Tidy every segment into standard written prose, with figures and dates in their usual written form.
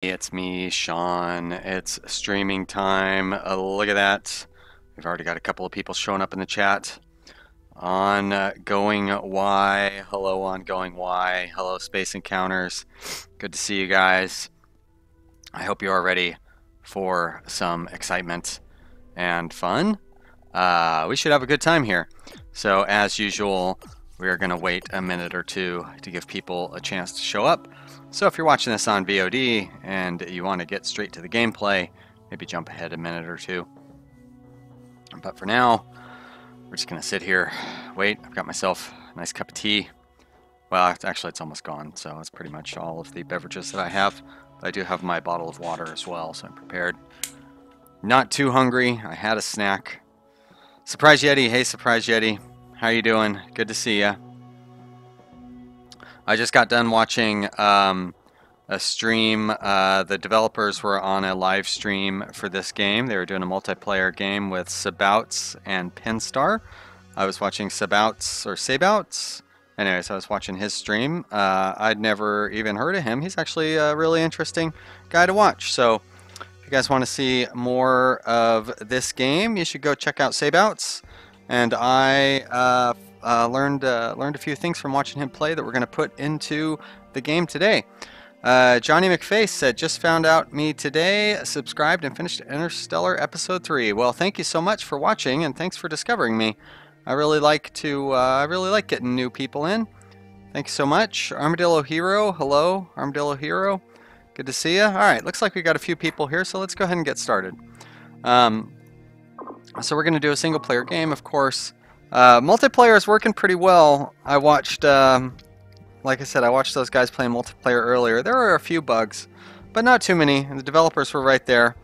It's me, Sean. It's streaming time. Look at that. We've already got a couple of people showing up in the chat. Ongoing Y. Hello, Ongoing Y. Hello, Space Encounters. Good to see you guys. I hope you are ready for some excitement and fun. We should have a good time here. So, as usual, we are going to wait a minute or two to give people a chance to show up. So if you're watching this on VOD and you want to get straight to the gameplay, maybe jump ahead a minute or two. But for now, we're just going to sit here, wait. I've got myself a nice cup of tea. Well, actually, it's almost gone, so it's pretty much all of the beverages that I have. But I do have my bottle of water as well, so I'm prepared. Not too hungry. I had a snack. Surprise Yeti. Hey, Surprise Yeti. How you doing? Good to see ya. I just got done watching a stream. The developers were on a live stream for this game. They were doing a multiplayer game with Sabouts and Pinstar. I was watching Sabouts. Anyways, I was watching his stream. I'd never even heard of him. He's actually a really interesting guy to watch. So if you guys want to see more of this game, you should go check out Sabouts. And I learned a few things from watching him play that we're going to put into the game today. Johnny McFace said, just found out me today, subscribed and finished Interstellar Episode 3. Well, thank you so much for watching and thanks for discovering me. I really like getting new people in. Thank you so much. Armadillo Hero, hello, Armadillo Hero. Good to see you. All right, looks like we got a few people here, so let's go ahead and get started. So we're going to do a single player game, of course. Multiplayer is working pretty well. I watched, like I said, I watched those guys playing multiplayer earlier. There were a few bugs, but not too many. And the developers were right there.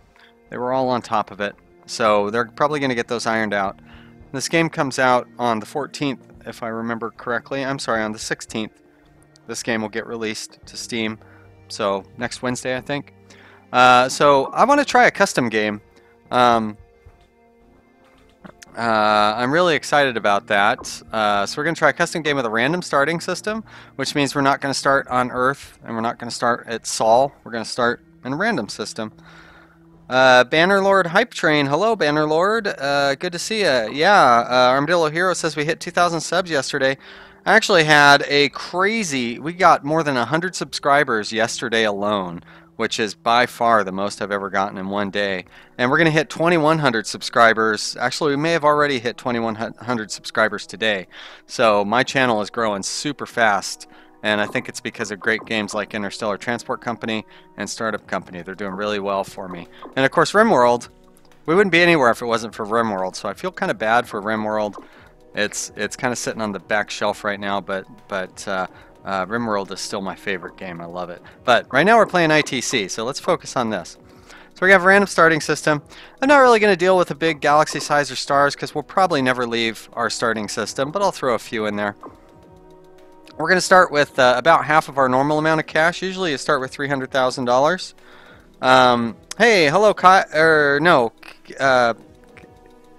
They were all on top of it. So they're probably going to get those ironed out. This game comes out on the 14th, if I remember correctly. I'm sorry, on the 16th. This game will get released to Steam. So next Wednesday, I think. So I want to try a custom game. I'm really excited about that. So we're going to try a custom game with a random starting system, which means we're not going to start on Earth, and we're not going to start at Sol. We're going to start in a random system. Bannerlord Hype Train. Hello, Bannerlord. Good to see you. Yeah, Armadillo Hero says we hit 2,000 subs yesterday. I actually had a crazy... We got more than 100 subscribers yesterday alone, which is by far the most I've ever gotten in one day. And we're going to hit 2,100 subscribers. Actually, we may have already hit 2,100 subscribers today. So my channel is growing super fast. And I think it's because of great games like Interstellar Transport Company and Startup Company. They're doing really well for me. And of course, RimWorld. We wouldn't be anywhere if it wasn't for RimWorld. So I feel kind of bad for RimWorld. It's kind of sitting on the back shelf right now, but RimWorld is still my favorite game. I love it. But right now we're playing ITC, so let's focus on this. So we have a random starting system. I'm not really going to deal with the big galaxy size or stars because we'll probably never leave our starting system, but I'll throw a few in there. We're going to start with about half of our normal amount of cash. Usually you start with $300,000. Hey, hello, Kyle. No,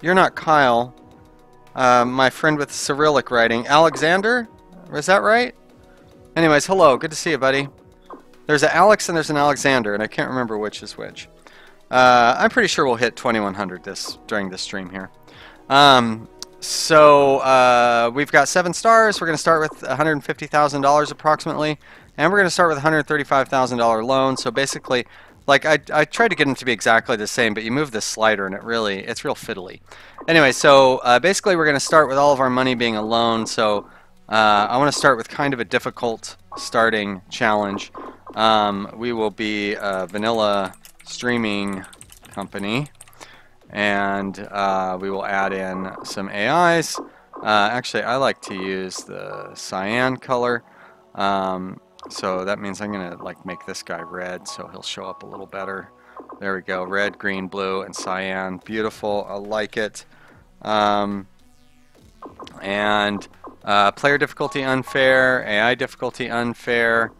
you're not Kyle. My friend with Cyrillic writing. Alexander? Was that right? Anyways, hello. Good to see you, buddy. There's an Alex and there's an Alexander, and I can't remember which is which. I'm pretty sure we'll hit 2,100 during this stream here. So we've got 7 stars. We're going to start with $150,000 approximately, and we're going to start with a $135,000 loan. So basically, like I tried to get them to be exactly the same, but you move this slider and it's real fiddly. Anyway, so basically we're going to start with all of our money being a loan. So I want to start with kind of a difficult starting challenge. We will be a vanilla streaming company, and we will add in some AIs. Actually, I like to use the cyan color, so that means I'm gonna make this guy red, so he'll show up a little better. There we go, red, green, blue, and cyan. Beautiful. I like it. Player difficulty unfair, AI difficulty unfair.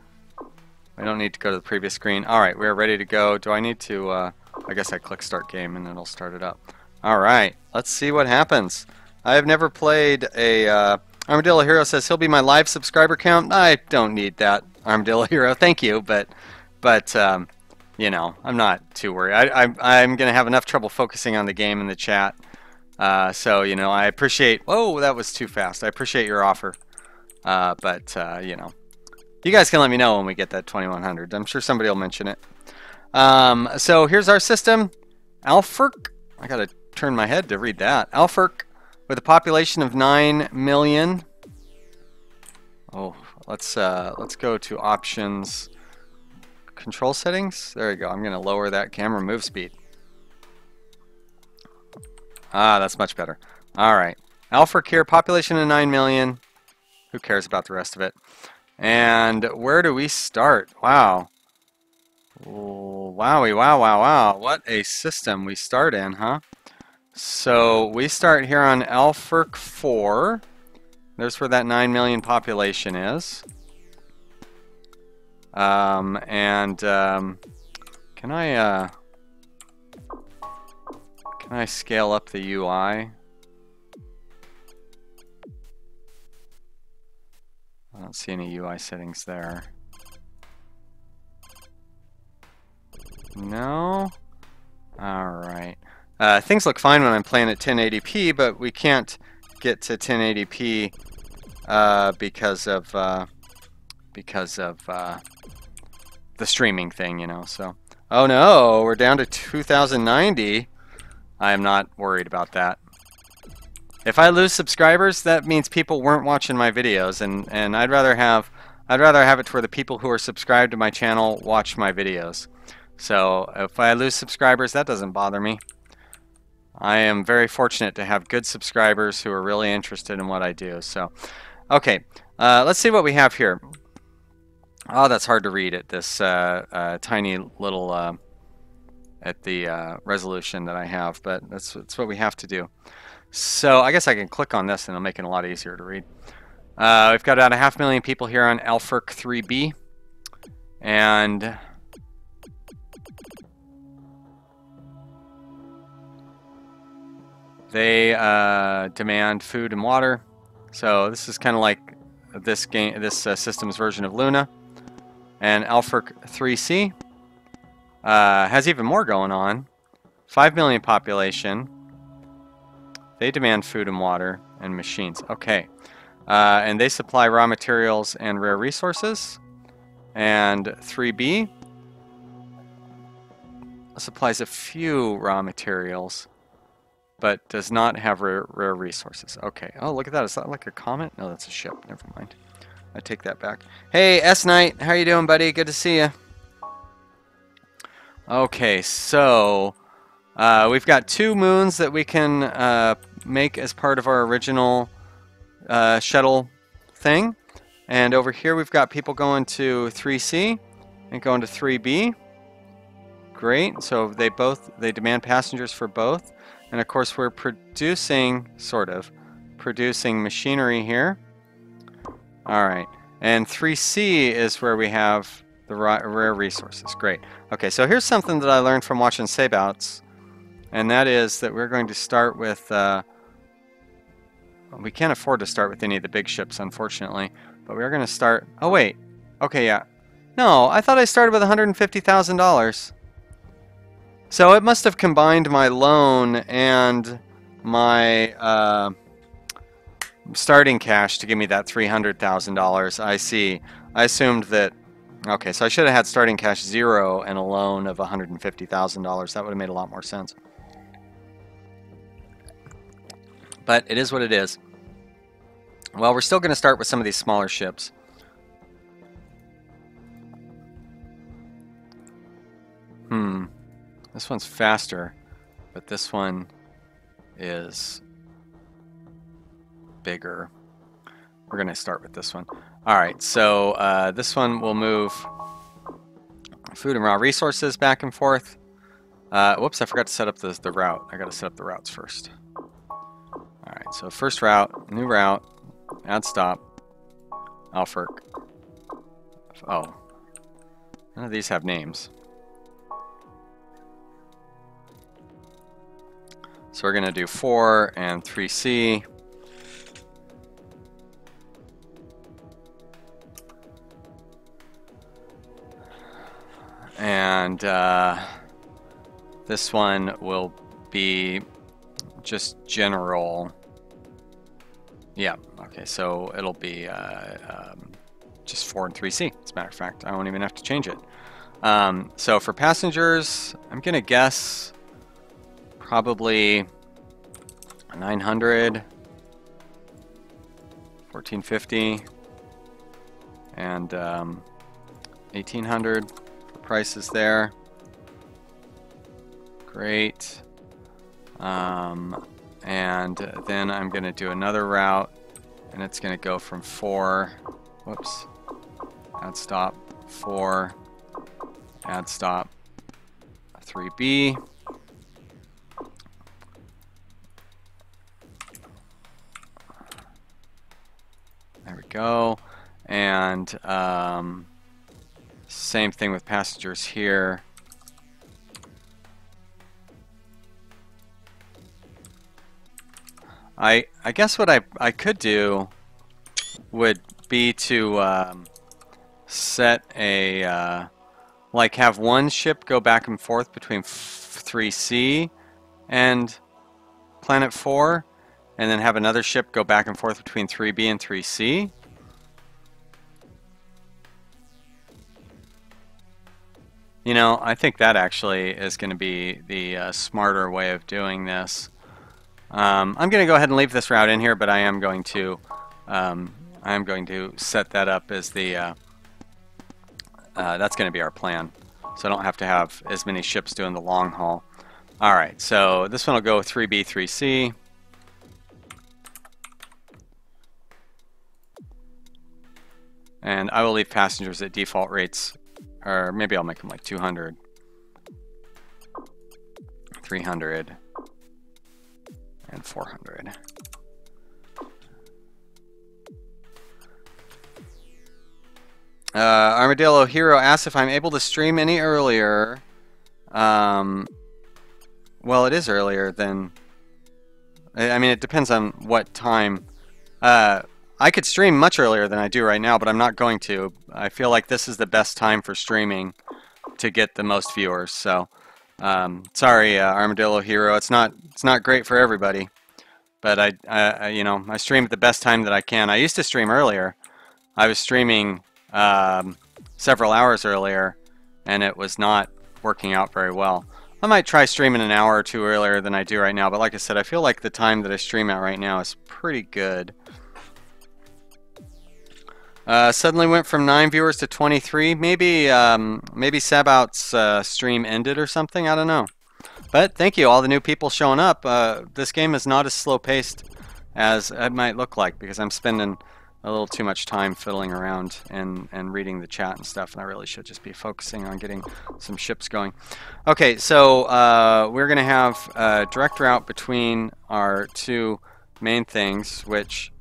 We don't need to go to the previous screen. Alright, we're ready to go. Do I need to, I guess I click start game and it'll start it up. Alright, let's see what happens. I have never played a, Armadillo Hero says he'll be my live subscriber count. I don't need that, Armadillo Hero. Thank you, but you know, I'm not too worried. I'm going to have enough trouble focusing on the game and the chat. So, you know, I appreciate, whoa, that was too fast. I appreciate your offer. But you know, you guys can let me know when we get that 2100. I'm sure somebody will mention it. So here's our system. Alfirk. I got to turn my head to read that. Alfirk with a population of 9 million. Oh, let's go to options. Control settings. There you go. I'm going to lower that camera move speed. Ah, that's much better. All right. Alfirk here, population of 9 million. Who cares about the rest of it? And where do we start? Wow. Wowie, wow, wow, wow. What a system we start in, huh? So we start here on Alfirk 4. There's where that 9 million population is. Can I scale up the UI? I don't see any UI settings there. No? Alright. Things look fine when I'm playing at 1080p, but we can't get to 1080p because of the streaming thing, you know. So, oh no, we're down to 2090. I am not worried about that. If I lose subscribers, that means people weren't watching my videos, and I'd rather have it to where the people who are subscribed to my channel watch my videos. So if I lose subscribers, that doesn't bother me. I am very fortunate to have good subscribers who are really interested in what I do. So, okay, let's see what we have here. Oh, that's hard to read at this tiny little at the resolution that I have, but that's what we have to do. So I guess I can click on this and it'll make it a lot easier to read. We've got about 500,000 people here on Alfirk 3B, and they demand food and water. So this is kind of like this system's version of Luna. And Alfirk 3C has even more going on. 5 million population. They demand food and water and machines. Okay. And they supply raw materials and rare resources. And 3B supplies a few raw materials, but does not have rare resources. Okay. Oh, look at that. Is that like a comet? No, that's a ship. Never mind. I take that back. Hey, S-Knight. How you doing, buddy? Good to see you. Okay, so we've got 2 moons that we can make as part of our original shuttle thing. And over here we've got people going to 3C and going to 3B. Great. So they demand passengers for both. And of course we're producing machinery here. Alright. And 3C is where we have the rare resources. Great. Okay, so here's something that I learned from watching Sabeouts. And that is that we're going to start with... we can't afford to start with any of the big ships, unfortunately. But we're going to start... Oh, wait. Okay, yeah. No, I thought I started with $150,000. So it must have combined my loan and my starting cash to give me that $300,000. I see. I assumed that... Okay, so I should have had starting cash 0 and a loan of $150,000. That would have made a lot more sense. But it is what it is. Well, we're still going to start with some of these smaller ships. This one's faster, but this one is bigger. We're going to start with this one. Alright, so this one will move food and raw resources back and forth. Whoops, I forgot to set up the route. I got to set up the routes first. Alright, so first route, new route, add stop, Alfirk. Oh, none of these have names. So we're going to do 4 and 3C. And And this one will be just general. Yeah, okay, so it'll be just 4 and 3C, as a matter of fact. I won't even have to change it. So for passengers, I'm going to guess probably 900, 1450, and 1800 for prices there. Great. And then I'm going to do another route, and it's going to go from 4, whoops, add stop, 4, add stop, 3B. There we go. And same thing with passengers here. I guess what I could do would be to set a like have one ship go back and forth between 3C and Planet 4, and then have another ship go back and forth between 3B and 3C. You know, I think that actually is going to be the smarter way of doing this. I'm going to go ahead and leave this route in here, but I am going to set that up as the that's going to be our plan, so I don't have to have as many ships doing the long haul. All right, so this one will go 3B, 3C. And I will leave passengers at default rates, or maybe I'll make them like 200, 300, and 400. Armadillo Hero asks if I'm able to stream any earlier. Well, it is earlier than... I mean, it depends on what time. I could stream much earlier than I do right now, but I'm not going to. I feel like this is the best time for streaming to get the most viewers. So, sorry, Armadillo Hero. It's not great for everybody, but I you know, I stream at the best time that I can. I used to stream earlier. I was streaming several hours earlier, and it was not working out very well. I might try streaming an hour or two earlier than I do right now, but like I said, I feel like the time that I stream at right now is pretty good. Suddenly went from 9 viewers to 23. Maybe Sabout's stream ended or something. I don't know. But thank you, all the new people showing up. This game is not as slow-paced as it might look like, because I'm spending a little too much time fiddling around and reading the chat and stuff, and I really should just be focusing on getting some ships going. Okay, so we're going to have a direct route between our two main things, which...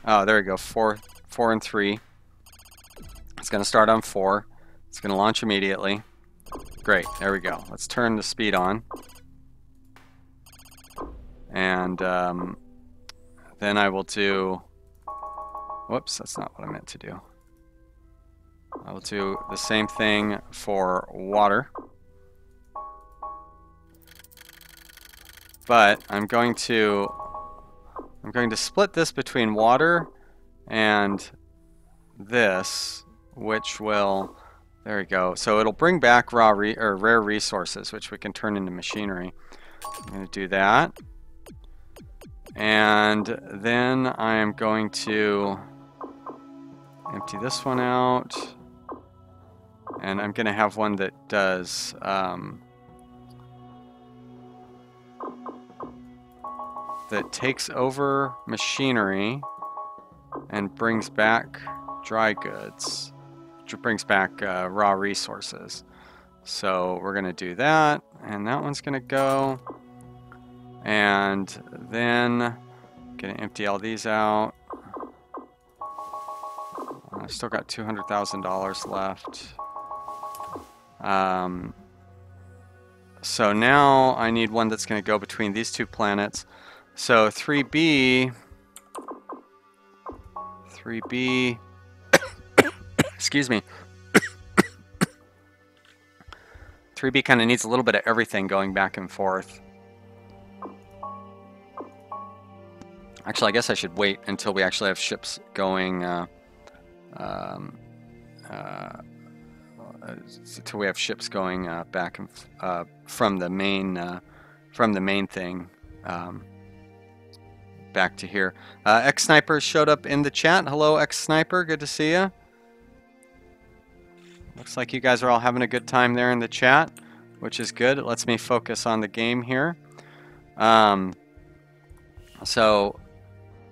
Oh, there we go, 4 and 3. It's going to start on 4. It's going to launch immediately. Great, there we go. Let's turn the speed on. And then I will do... Whoops, that's not what I meant to do. I will do the same thing for water. But I'm going to split this between water and this, which will, there we go. So it'll bring back rare resources, which we can turn into machinery. I'm going to do that. And then I am going to empty this one out. And I'm going to have one that does that takes over machinery and brings back dry goods, which brings back raw resources. So we're going to do that, and that one's going to go. And then I'm going to empty all these out. I've still got $200,000 left. So now I need one that's going to go between these two planets. So 3B, excuse me. 3B kind of needs a little bit of everything going back and forth. Actually, I guess I should wait until we actually have ships going. Until we have ships going back and from the main thing back to here. X Sniper showed up in the chat. Hello, X Sniper. Good to see you. Looks like you guys are all having a good time there in the chat, which is good. It lets me focus on the game here. So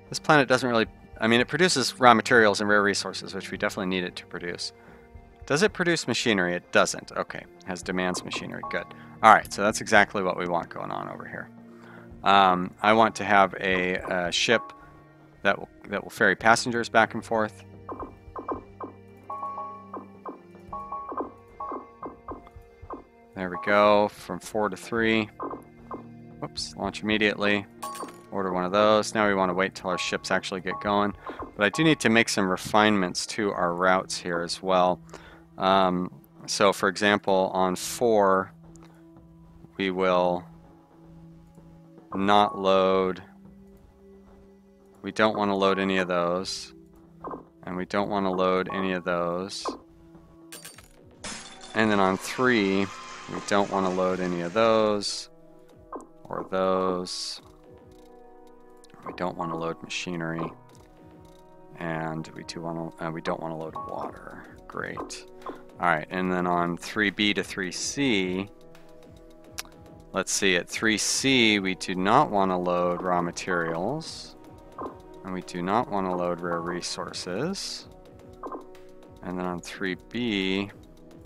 this planet doesn't really, I mean, it produces raw materials and rare resources, which we definitely need it to produce. Does it produce machinery? It doesn't. Okay, it has demands machinery. Good. All right, so that's exactly what we want going on over here. I want to have a ship that will ferry passengers back and forth. There we go, from 4 to 3. Whoops, launch immediately. Order one of those. Now we want to wait till our ships actually get going. But I do need to make some refinements to our routes here as well. So for example, on 4, we will not load. We don't want to load any of those. And we don't want to load any of those. And then on 3, we don't want to load any of those or those. We don't want to load machinery, and we don't want to load water. Great. All right, and then on 3B to 3C, let's see, at 3C we do not want to load raw materials, and we do not want to load rare resources. And then on 3B,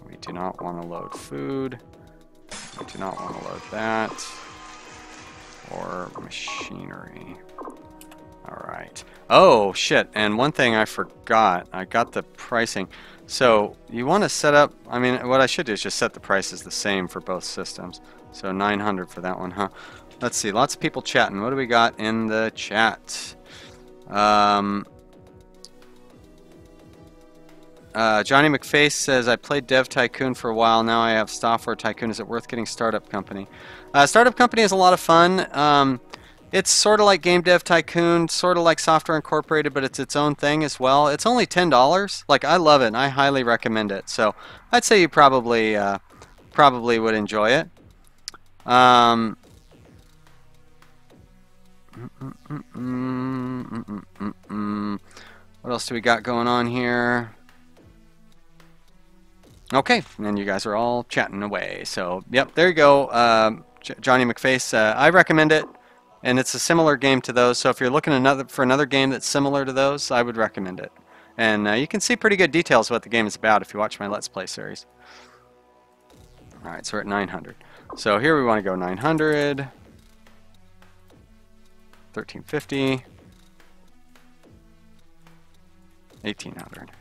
we do not want to load food. We do not want to load that or machinery. All right. Oh, shit. And one thing I forgot. I got the pricing. So you want to set up, I mean, what I should do is just set the prices the same for both systems. So 900 for that one, huh? Let's see. Lots of people chatting. What do we got in the chat? Johnny McFace says, I played Dev Tycoon for a while. Now I have Software Tycoon. Is it worth getting Startup Company? Startup Company is a lot of fun. It's sort of like Game Dev Tycoon, sort of like Software Incorporated, but it's its own thing as well. It's only $10. Like, I love it, and I highly recommend it. So I'd say you probably would enjoy it. What else do we got going on here? Okay, and you guys are all chatting away. So, yep, there you go. Johnny McFace, I recommend it. And it's a similar game to those, so if you're looking for another game that's similar to those, I would recommend it. And you can see pretty good details of what the game is about if you watch my Let's Play series. Alright, so we're at 900. So here we want to go 900, 1350, 1800.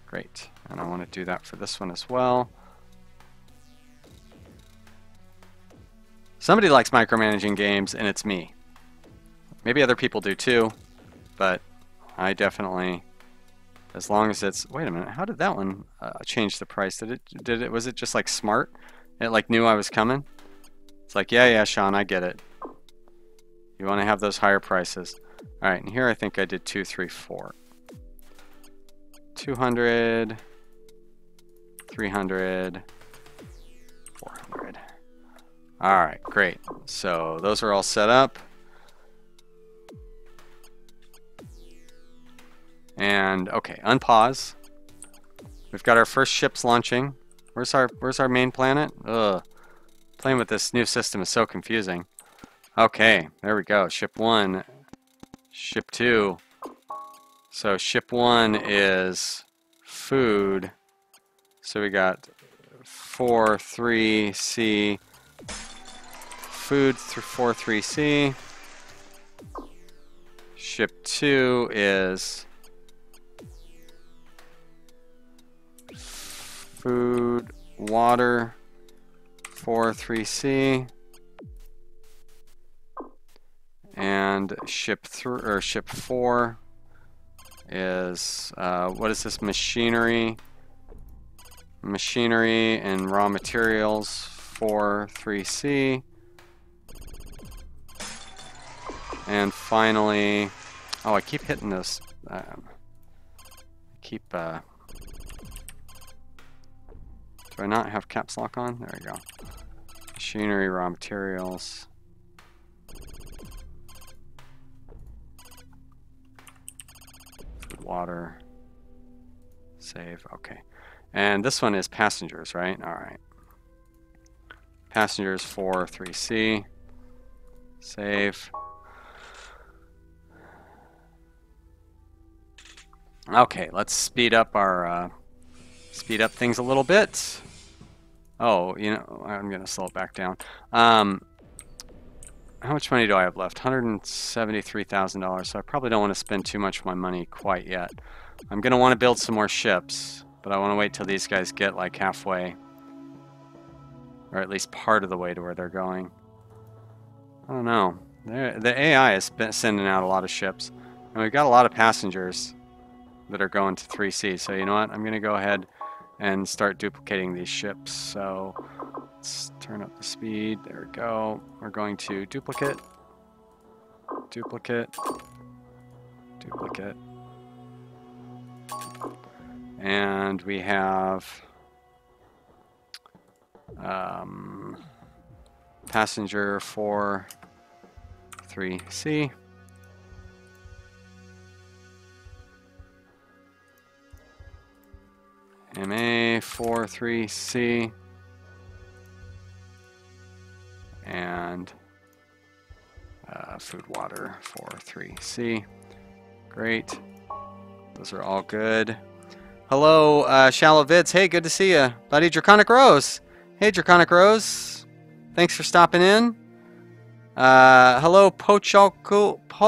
Great, and I want to do that for this one as well. Somebody likes micromanaging games, and it's me. Maybe other people do too, but I definitely, as long as it's, wait a minute, how did that one change the price? Was it just like smart? It like knew I was coming? It's like, yeah, Sean, I get it. You want to have those higher prices. All right, and here I think I did 2, 3, 4. 200, 300, 400. All right, great. So those are all set up. And okay, unpause. We've got our first ships launching. Where's our main planet? Ugh. Playing with this new system is so confusing. Okay, there we go. Ship 1, ship 2. So ship 1 is food. So we got 4, 3, C. Food through 4, 3, C. Ship 2 is food, water, 4, 3, C. And ship 4 is what is this? Machinery. Machinery and raw materials 4, 3C. And finally, oh, I keep hitting this. Do I not have caps lock on? There we go. Machinery, raw materials. Food, water. Save, okay. And this one is passengers, right? All right. Passengers 4, 3C. Save. Okay, let's speed up things a little bit. Oh, you know, I'm gonna slow it back down. How much money do I have left? $173,000. So I probably don't want to spend too much of my money quite yet. I'm gonna want to build some more ships, but I want to wait till these guys get like halfway, or at least part of the way to where they're going. I don't know. The AI has been sending out a lot of ships, and we've got a lot of passengers that are going to 3C. So you know what? I'm going to go ahead and start duplicating these ships. So let's turn up the speed. There we go. We're going to duplicate, duplicate, duplicate. And we have passenger 4, 3C. MA 4, 3C. And food, water 4, 3C. Great. Those are all good. Hello, Shallow Vids. Hey, good to see you. Buddy Draconic Rose. Hey, Draconic Rose. Thanks for stopping in. Hello, Pochakula.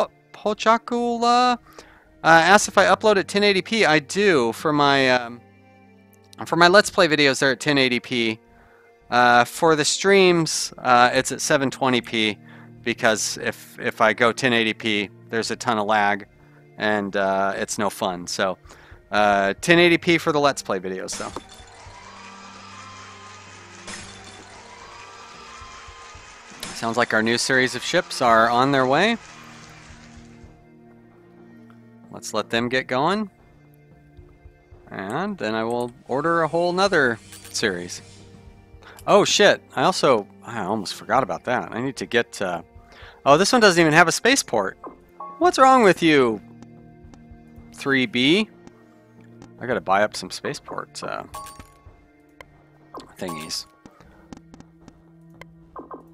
Asked if I upload at 1080p. I do for my Let's Play videos. They're at 1080p. For the streams, it's at 720p because if I go 1080p, there's a ton of lag, and it's no fun. So 1080p for the Let's Play videos, though. Sounds like our new series of ships are on their way. Let's let them get going. And then I will order a whole nother series. Oh shit, I almost forgot about that. I need to get... oh, this one doesn't even have a spaceport. What's wrong with you, 3B? I gotta buy up some spaceport thingies.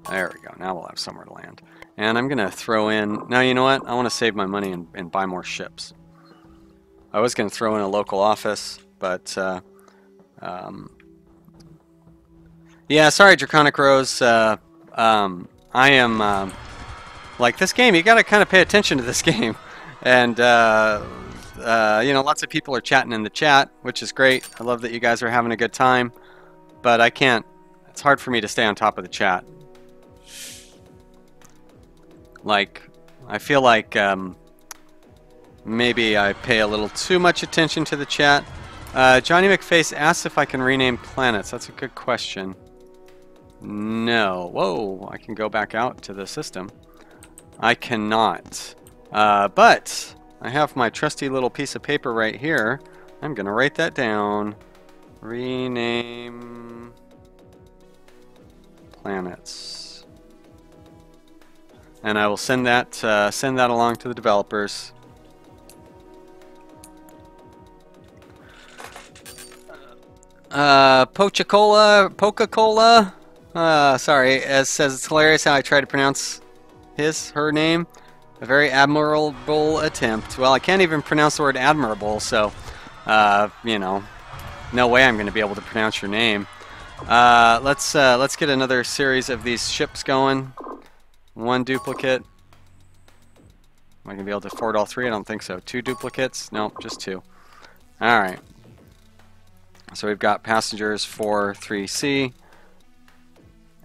There we go. Now we'll have somewhere to land. And I'm going to throw in... Now, you know what? I want to save my money and buy more ships. I was going to throw in a local office, but... yeah, sorry, Draconic Rose. I am... like, this game, you got to kind of pay attention to this game. And, you know, lots of people are chatting in the chat, which is great. I love that you guys are having a good time. But I can't... It's hard for me to stay on top of the chat. Like, I feel like maybe I pay a little too much attention to the chat. Johnny McFace asked if I can rename planets. That's a good question. No. Whoa, I can go back out to the system. I cannot. But I have my trusty little piece of paper right here. I'm going to write that down. Rename planets. And I will send that along to the developers. Coca-Cola. Sorry, it says it's hilarious how I try to pronounce her name. A very admirable attempt. Well, I can't even pronounce the word admirable, so you know, no way I'm going to be able to pronounce your name. Let's get another series of these ships going. One duplicate. Am I going to be able to afford all three? I don't think so. 2 duplicates? Nope, just 2. Alright. So we've got passengers 4, 3C.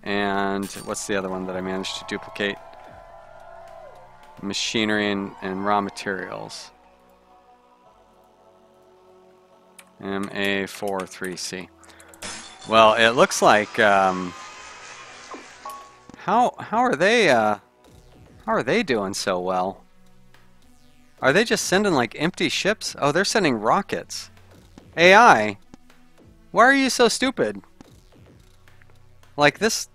And what's the other one that I managed to duplicate? Machinery and raw materials. MA4, 3C. Well, it looks like how are they doing so well? Are they just sending like empty ships? Oh, they're sending rockets. AI, why are you so stupid? Like this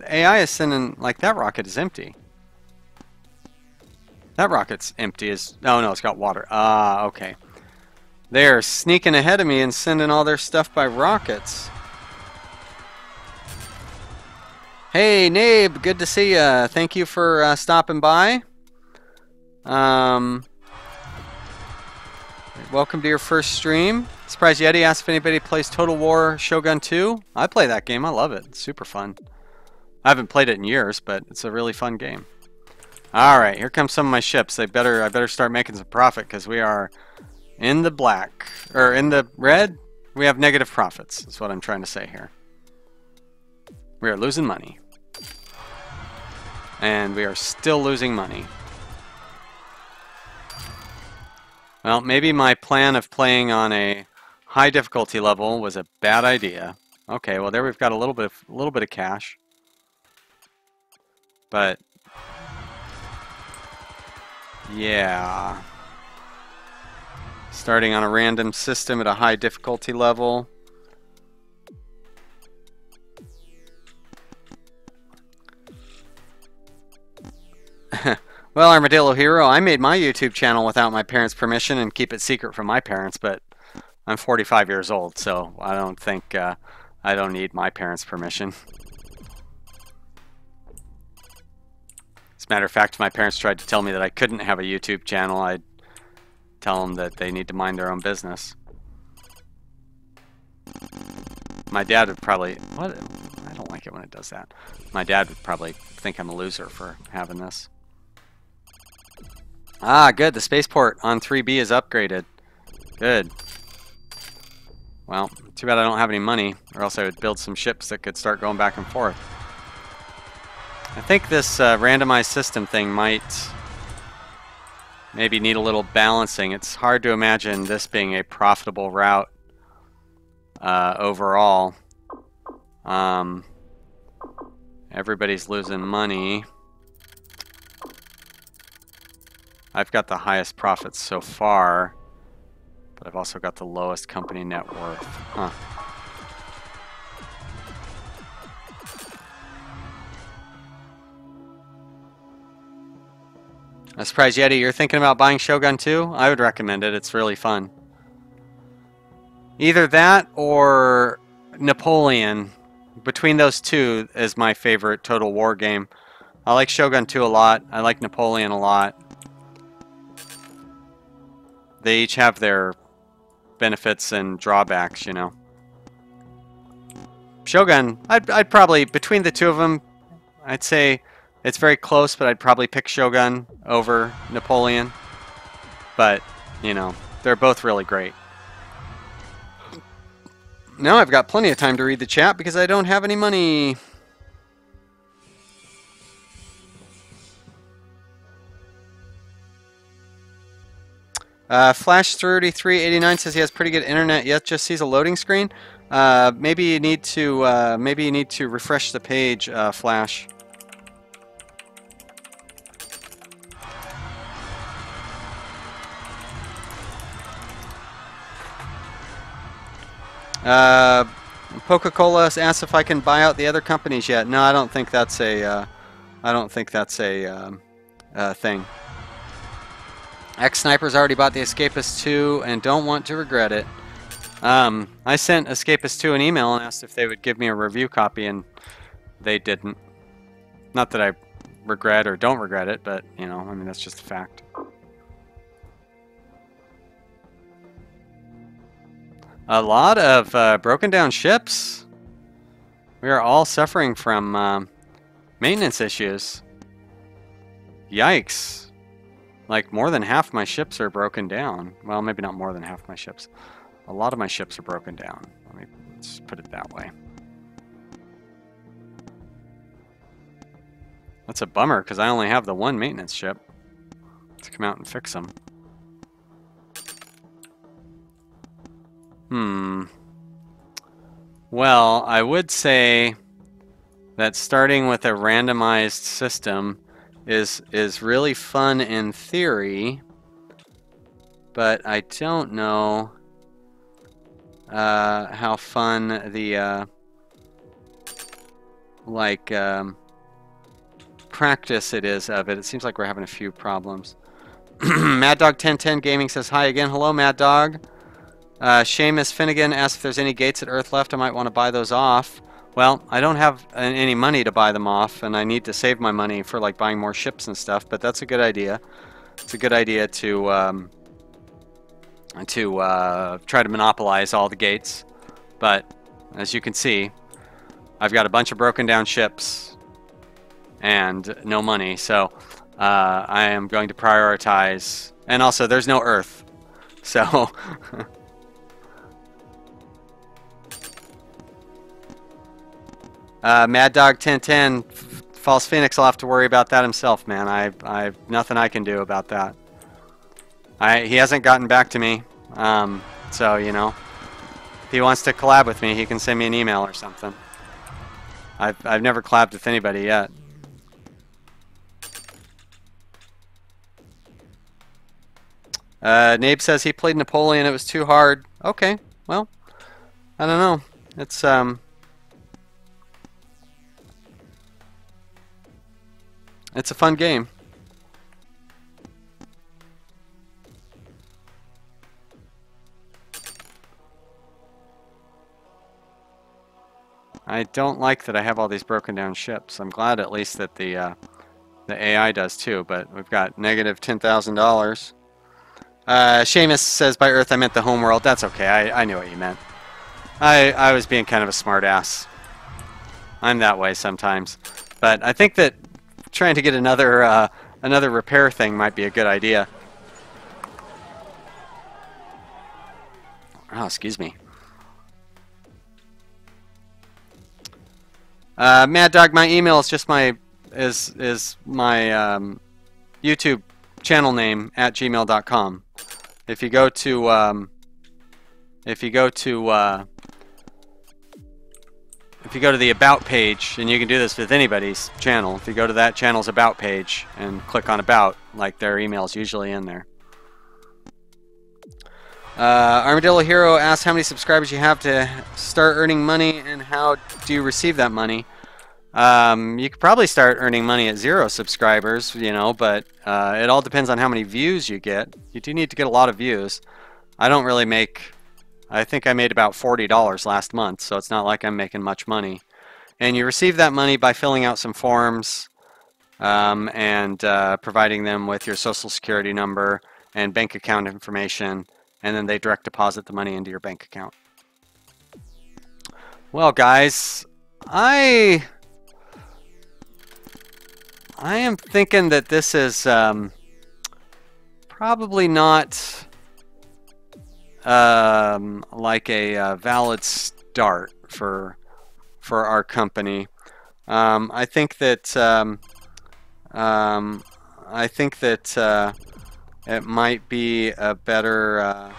AI is sending like that rocket is empty. That rocket's empty is oh no, it's got water. Ah, okay. They're sneaking ahead of me and sending all their stuff by rockets. Hey, Nabe, good to see ya. Thank you for stopping by. Welcome to your first stream. Surprise Yeti asked if anybody plays Total War Shogun 2. I play that game. I love it. It's super fun. I haven't played it in years, but it's a really fun game. All right, here come some of my ships. I better start making some profit because we are in the black or in the red. We have negative profits. That's what I'm trying to say here. We are losing money. And we are still losing money. Well, maybe my plan of playing on a high difficulty level was a bad idea. Okay, well there we've got a little bit of cash. But yeah. Starting on a random system at a high difficulty level. Well, Armadillo Hero, I made my YouTube channel without my parents' permission and keep it secret from my parents, but I'm 45 years old, so I don't think I don't need my parents' permission. As a matter of fact, if my parents tried to tell me that I couldn't have a YouTube channel, I'd tell them that they need to mind their own business. My dad would probably... What? I don't like it when it does that. My dad would probably think I'm a loser for having this. Ah, good. The spaceport on 3B is upgraded. Good. Well, too bad I don't have any money, or else I would build some ships that could start going back and forth. I think this randomized system thing might maybe need a little balancing. It's hard to imagine this being a profitable route overall. Everybody's losing money. I've got the highest profits so far, but I've also got the lowest company net worth. Huh. I'm surprised, Yeti, you're thinking about buying Shogun 2? I would recommend it. It's really fun. Either that or Napoleon. Between those two is my favorite Total War game. I like Shogun 2 a lot. I like Napoleon a lot. They each have their benefits and drawbacks, you know. Shogun, I'd probably, between the two of them, I'd say it's very close, but I'd probably pick Shogun over Napoleon. But, you know, they're both really great. Now I've got plenty of time to read the chat because I don't have any money. Flash3389 says he has pretty good internet yet just sees a loading screen. Maybe you need to refresh the page, Flash. Coca-Cola asks if I can buy out the other companies yet. No, I don't think that's a thing. Ex-Snipers already bought the Escapist 2 and don't want to regret it. I sent Escapist 2 an email and asked if they would give me a review copy, and they didn't. Not that I regret or don't regret it, but, you know, I mean, that's just a fact. A lot of broken down ships. We are all suffering from maintenance issues. Yikes. Like, more than half my ships are broken down. Well, maybe not more than half my ships. A lot of my ships are broken down. Let's put it that way. That's a bummer, because I only have the one maintenance ship to come out and fix them. Well, I would say that starting with a randomized system is really fun in theory, but I don't know how fun the practice it is of it. It seems like we're having a few problems. Mad Dog 1010 Gaming says hi again. Hello, Mad Dog. Seamus Finnegan asks if there's any gates at Earth left. I might want to buy those off. Well, I don't have any money to buy them off, and I need to save my money for like buying more ships and stuff. But that's a good idea. It's a good idea to try to monopolize all the gates. But as you can see, I've got a bunch of broken down ships and no money, so I am going to prioritize. And also, there's no Earth, so. Mad Dog 1010, False Phoenix will have to worry about that himself, man. I've nothing I can do about that. He hasn't gotten back to me, so you know, if he wants to collab with me, he can send me an email or something. I've never collabed with anybody yet. Nabe says he played Napoleon. It was too hard. Okay, well, I don't know. It's a fun game. I don't like that I have all these broken down ships. I'm glad at least that the AI does too, but we've got negative $10,000. Seamus says by Earth I meant the home world. That's okay. I knew what you meant. I was being kind of a smart ass. I'm that way sometimes. But I think that trying to get another repair thing might be a good idea. Oh, excuse me. Mad Dog, my email is just my YouTube channel name at gmail.com. If you go to the About page, and you can do this with anybody's channel, if you go to that channel's About page and click on About, like their email's usually in there. Armadillo Hero asks how many subscribers you have to start earning money and how do you receive that money. You could probably start earning money at 0 subscribers, you know, but it all depends on how many views you get. You do need to get a lot of views. I don't really make... I think I made about $40 last month, so it's not like I'm making much money. And you receive that money by filling out some forms and providing them with your social security number and bank account information, and then they direct deposit the money into your bank account. Well, guys, I am thinking that this is probably not like a valid start for our company. I think that it might be a better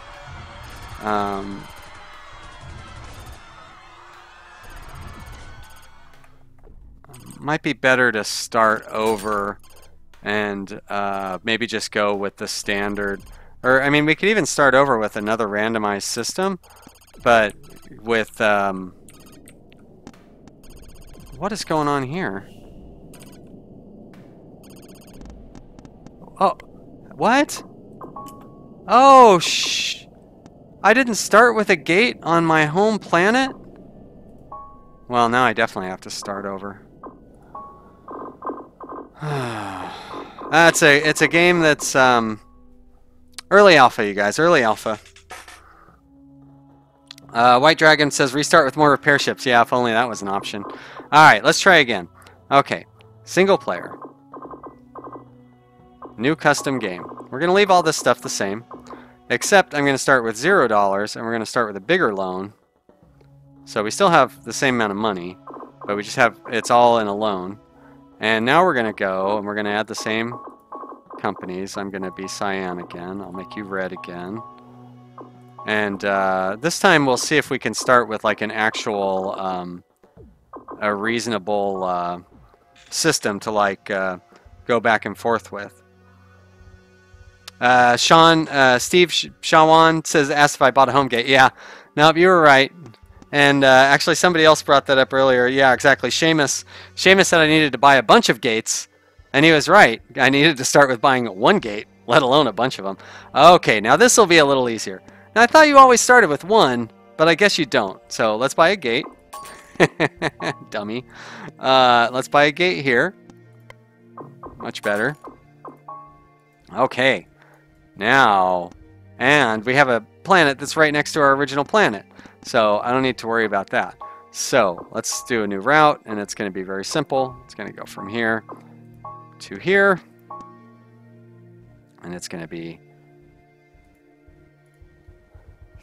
to start over and maybe just go with the standard. Or, I mean, we could even start over with another randomized system, but with, what is going on here? Oh, what? Oh, I didn't start with a gate on my home planet? Well, now I definitely have to start over. It's a game that's, early alpha, you guys. Early alpha. White Dragon says restart with more repair ships. Yeah, if only that was an option. Alright, let's try again. Okay. Single player. New custom game. We're going to leave all this stuff the same. Except I'm going to start with $0 and we're going to start with a bigger loan. So we still have the same amount of money. But we just have, it's all in a loan. And now we're going to go and we're going to add the same companies. I'm going to be cyan again. I'll make you red again. And this time we'll see if we can start with like an actual, a reasonable system to like go back and forth with. Steve Shawan says, asked if I bought a home gate. Yeah, nope, you were right. And actually somebody else brought that up earlier. Yeah, exactly. Seamus said I needed to buy a bunch of gates. And he was right. I needed to start with buying one gate, let alone a bunch of them. Okay, now this will be a little easier. Now I thought you always started with one, but I guess you don't. So let's buy a gate. Dummy. Let's buy a gate here. Much better. Okay. Now, and we have a planet that's right next to our original planet. So I don't need to worry about that. So let's do a new route, and it's going to be very simple. It's going to go from here to here. And it's going to be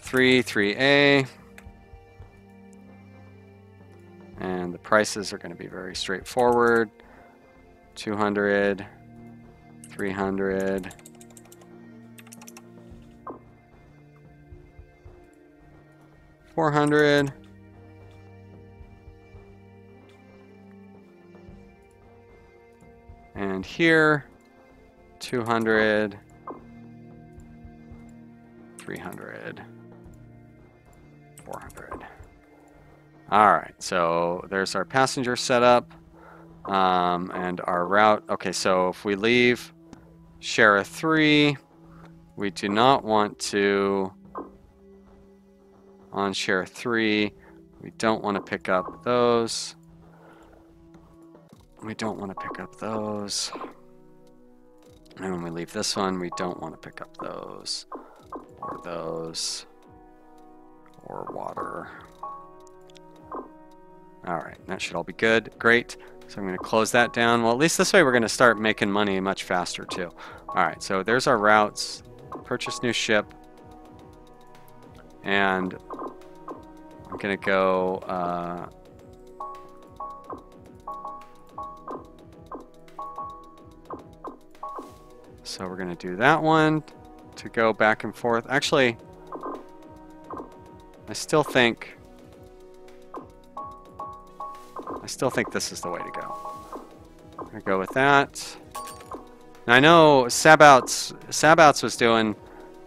3A. And the prices are going to be very straightforward. 200, 300, 400, and here 200, 300, 400. All right, so there's our passenger setup and our route. Okay, so if we leave Shara 3, we do not want to, on Shara 3, we don't want to pick up those. We don't want to pick up those. And when we leave this one, we don't want to pick up those, or water. All right, that should all be good. Great. So I'm going to close that down. Well, at least this way we're going to start making money much faster too. All right, so there's our routes. Purchase new ship. And I'm going to go... so we're going to do that one to go back and forth. Actually, I still think this is the way to go. I'm going to go with that. Now, I know Sabouts was doing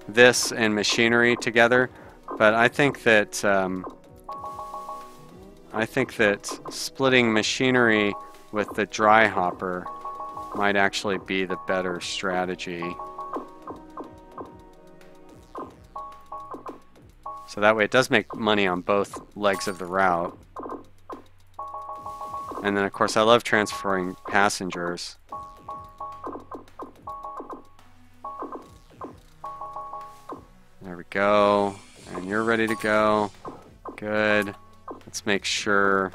this and machinery together, but I think that splitting machinery with the dry hopper might actually be the better strategy. So that way it does make money on both legs of the route. And then of course I love transferring passengers. There we go. And you're ready to go. Good. Let's make sure.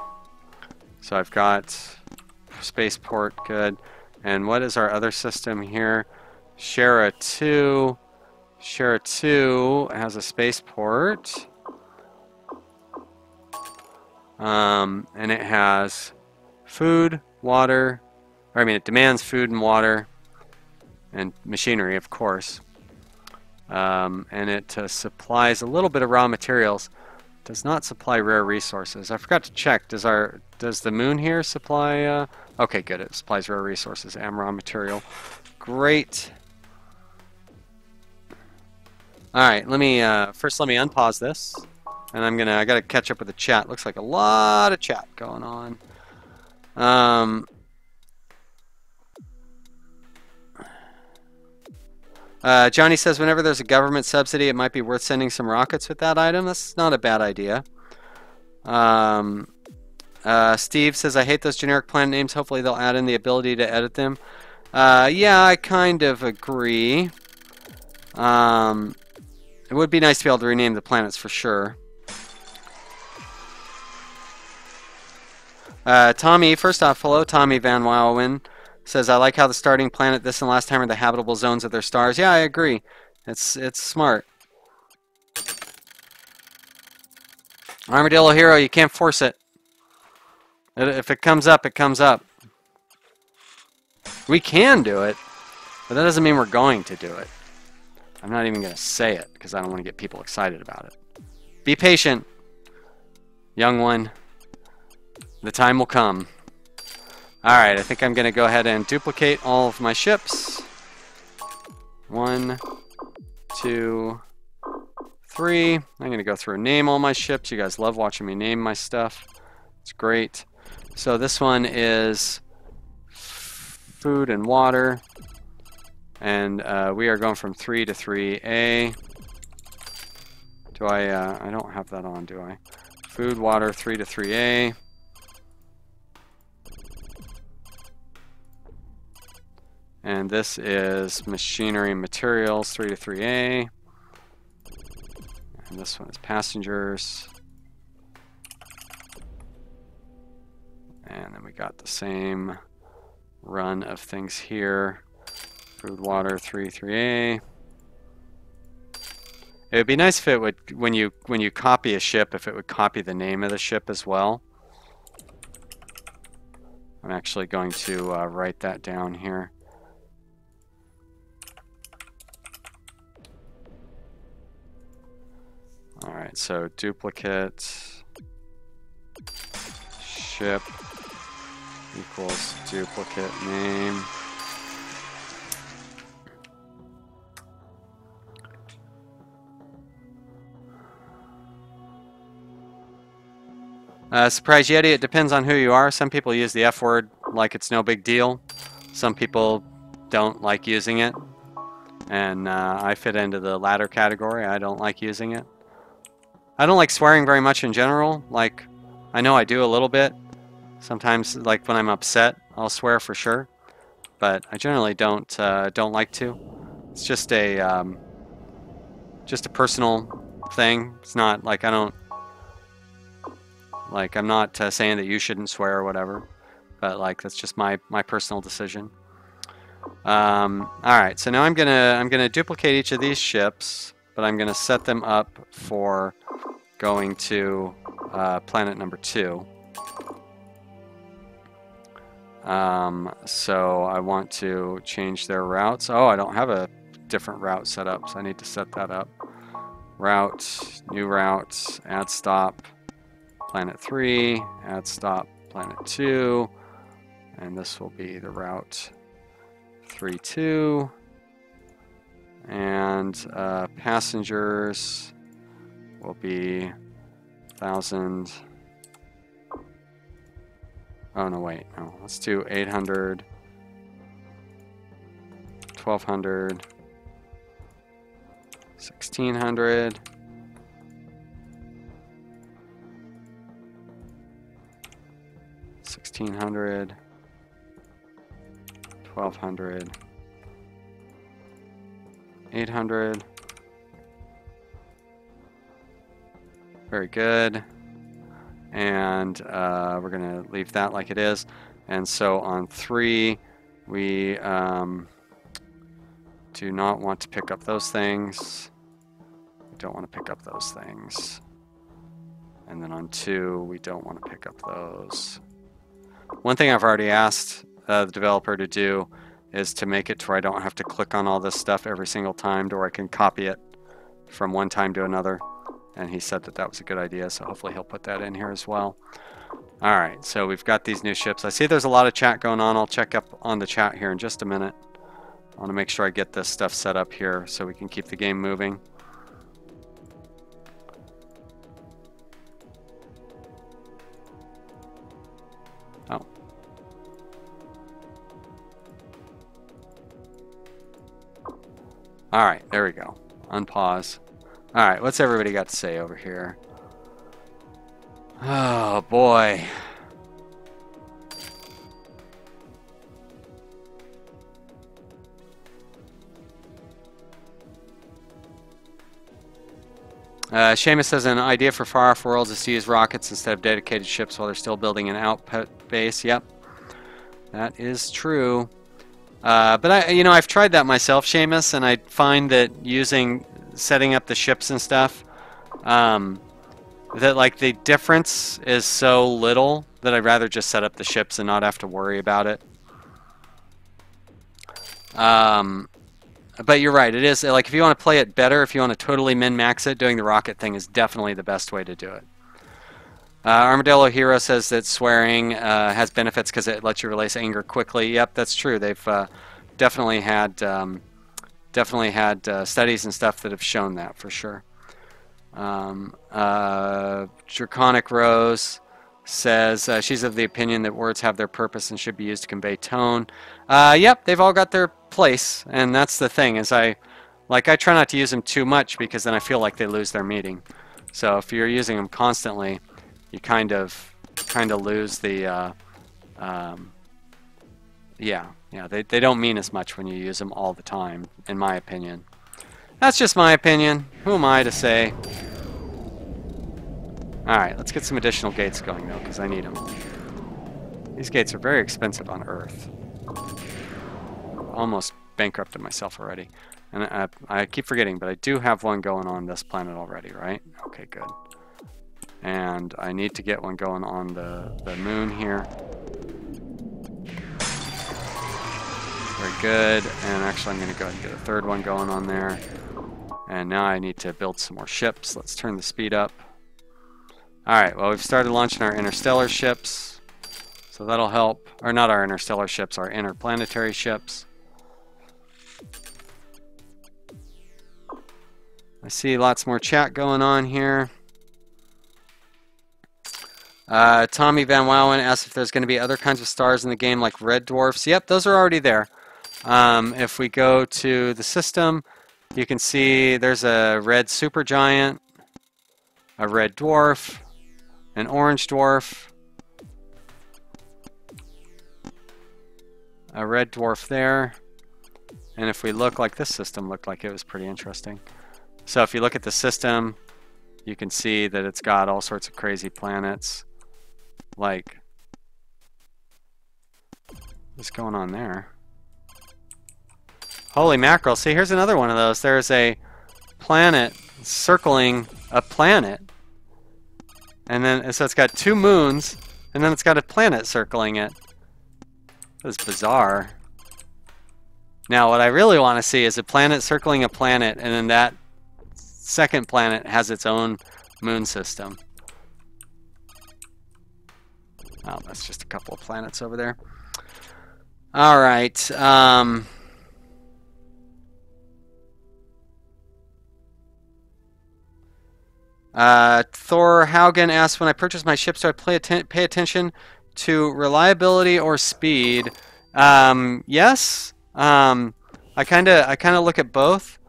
So I've got spaceport, good. And what is our other system here? Shara 2. Shara 2 has a spaceport. And it has food, water, or I mean it demands food and water and machinery, of course. And it supplies a little bit of raw materials. Does not supply rare resources. I forgot to check. Does the moon here supply? Okay, good. It supplies rare resources and raw material. Great. All right. Let me first let me unpause this, and I gotta catch up with the chat. Looks like a lot of chat going on. Johnny says whenever there's a government subsidy, it might be worth sending some rockets with that item. That's not a bad idea. Steve says, I hate those generic planet names. Hopefully they'll add in the ability to edit them. Yeah, I kind of agree. It would be nice to be able to rename the planets for sure. Tommy, first off, hello, Tommy Van Wylwin. Says, I like how the starting planet this and last time are the habitable zones of their stars. Yeah, I agree. It's smart. Armadillo Hero, you can't force it. If it comes up, it comes up. We can do it, but that doesn't mean we're going to do it. I'm not even going to say it because I don't want to get people excited about it. Be patient, young one. The time will come. Alright, I think I'm going to go ahead and duplicate all of my ships. 1, 2, 3. I'm going to go through and name all my ships. You guys love watching me name my stuff. It's great. So this one is food and water. And we are going from 3 to 3A. Do I don't have that on, do I? Food, water, 3 to 3A. And this is machinery and materials, 3 to 3A. And this one is passengers. And then we got the same run of things here. Food, water, 3, 3A. It would be nice if it would, when you copy a ship, if it would copy the name of the ship as well. I'm actually going to write that down here. Alright, so duplicate ship equals duplicate name. Surprise Yeti, it depends on who you are. Some people use the F word like it's no big deal. Some people don't like using it. And I fit into the latter category. I don't like using it. I don't like swearing very much in general. Like, I know I do a little bit. Sometimes, like when I'm upset, I'll swear for sure. But I generally don't like to. It's just a personal thing. It's not like I'm not saying that you shouldn't swear or whatever. But like that's just my personal decision. All right, so now I'm gonna duplicate each of these ships, but I'm gonna set them up for going to planet number 2. So I want to change their routes. Oh, I don't have a different route set up, so I need to set that up. Route, new route, add stop, planet 3, add stop, planet 2, and this will be the route 32, and passengers will be 1,000. Oh no, wait, no, let's do 800, 1,200, 1,600, 1,600, 1,200, 800. Very good. And we're going to leave that like it is. And so on 3, we do not want to pick up those things. We don't want to pick up those things. And then on 2, we don't want to pick up those. One thing I've already asked the developer to do is to make it to where I don't have to click on all this stuff every single time, to where I can copy it from one time to another. And he said that that was a good idea, so hopefully he'll put that in here as well. All right, so we've got these new ships. I see there's a lot of chat going on. I'll check up on the chat here in just a minute. I want to make sure I get this stuff set up here so we can keep the game moving. Oh. All right, there we go. Unpause. All right, what's everybody got to say over here? Oh, boy. Seamus says an idea for far-off worlds is to use rockets instead of dedicated ships while they're still building an output base. Yep, that is true. But I've tried that myself, Seamus, and I find that setting up the ships and stuff, that like the difference is so little that I'd rather just set up the ships and not have to worry about it. But you're right. It is like if you want to play it better, if you want to totally min-max it, doing the rocket thing is definitely the best way to do it. Armadillo Hero says that swearing has benefits because it lets you release anger quickly. Yep, that's true. They've definitely had studies and stuff that have shown that for sure. Draconic Rose says she's of the opinion that words have their purpose and should be used to convey tone. Yep, they've all got their place, and that's the thing. Is I try not to use them too much because then I feel like they lose their meaning. So if you're using them constantly, you kind of lose the they don't mean as much when you use them all the time, in my opinion. That's just my opinion. Who am I to say? Alright, let's get some additional gates going though, because I need them. These gates are very expensive on Earth. Almost bankrupted myself already. And I keep forgetting, but I do have one going on this planet already, right? Okay, good. And I need to get one going on the moon here. Very good. And actually I'm going to go ahead and get a third one going on there. And now I need to build some more ships. Let's turn the speed up. Alright, well we've started launching our interstellar ships. So that'll help. Or not our interstellar ships, our interplanetary ships. I see lots more chat going on here. Tommy Van Wowen asks if there's going to be other kinds of stars in the game like red dwarfs. Yep, those are already there. If we go to the system, you can see there's a red supergiant, a red dwarf, an orange dwarf, a red dwarf there. And if we look like this system looked like it was pretty interesting. So if you look at the system, you can see that it's got all sorts of crazy planets. Like, what's going on there? Holy mackerel. See, here's another one of those. There's a planet circling a planet. And then, so it's got two moons, and then it's got a planet circling it. That's bizarre. Now, what I really want to see is a planet circling a planet, and then that second planet has its own moon system. Oh, that's just a couple of planets over there. All right. Thor Haugen asks, when I purchase my ships, do I pay attention to reliability or speed? Yes. I kind of look at both.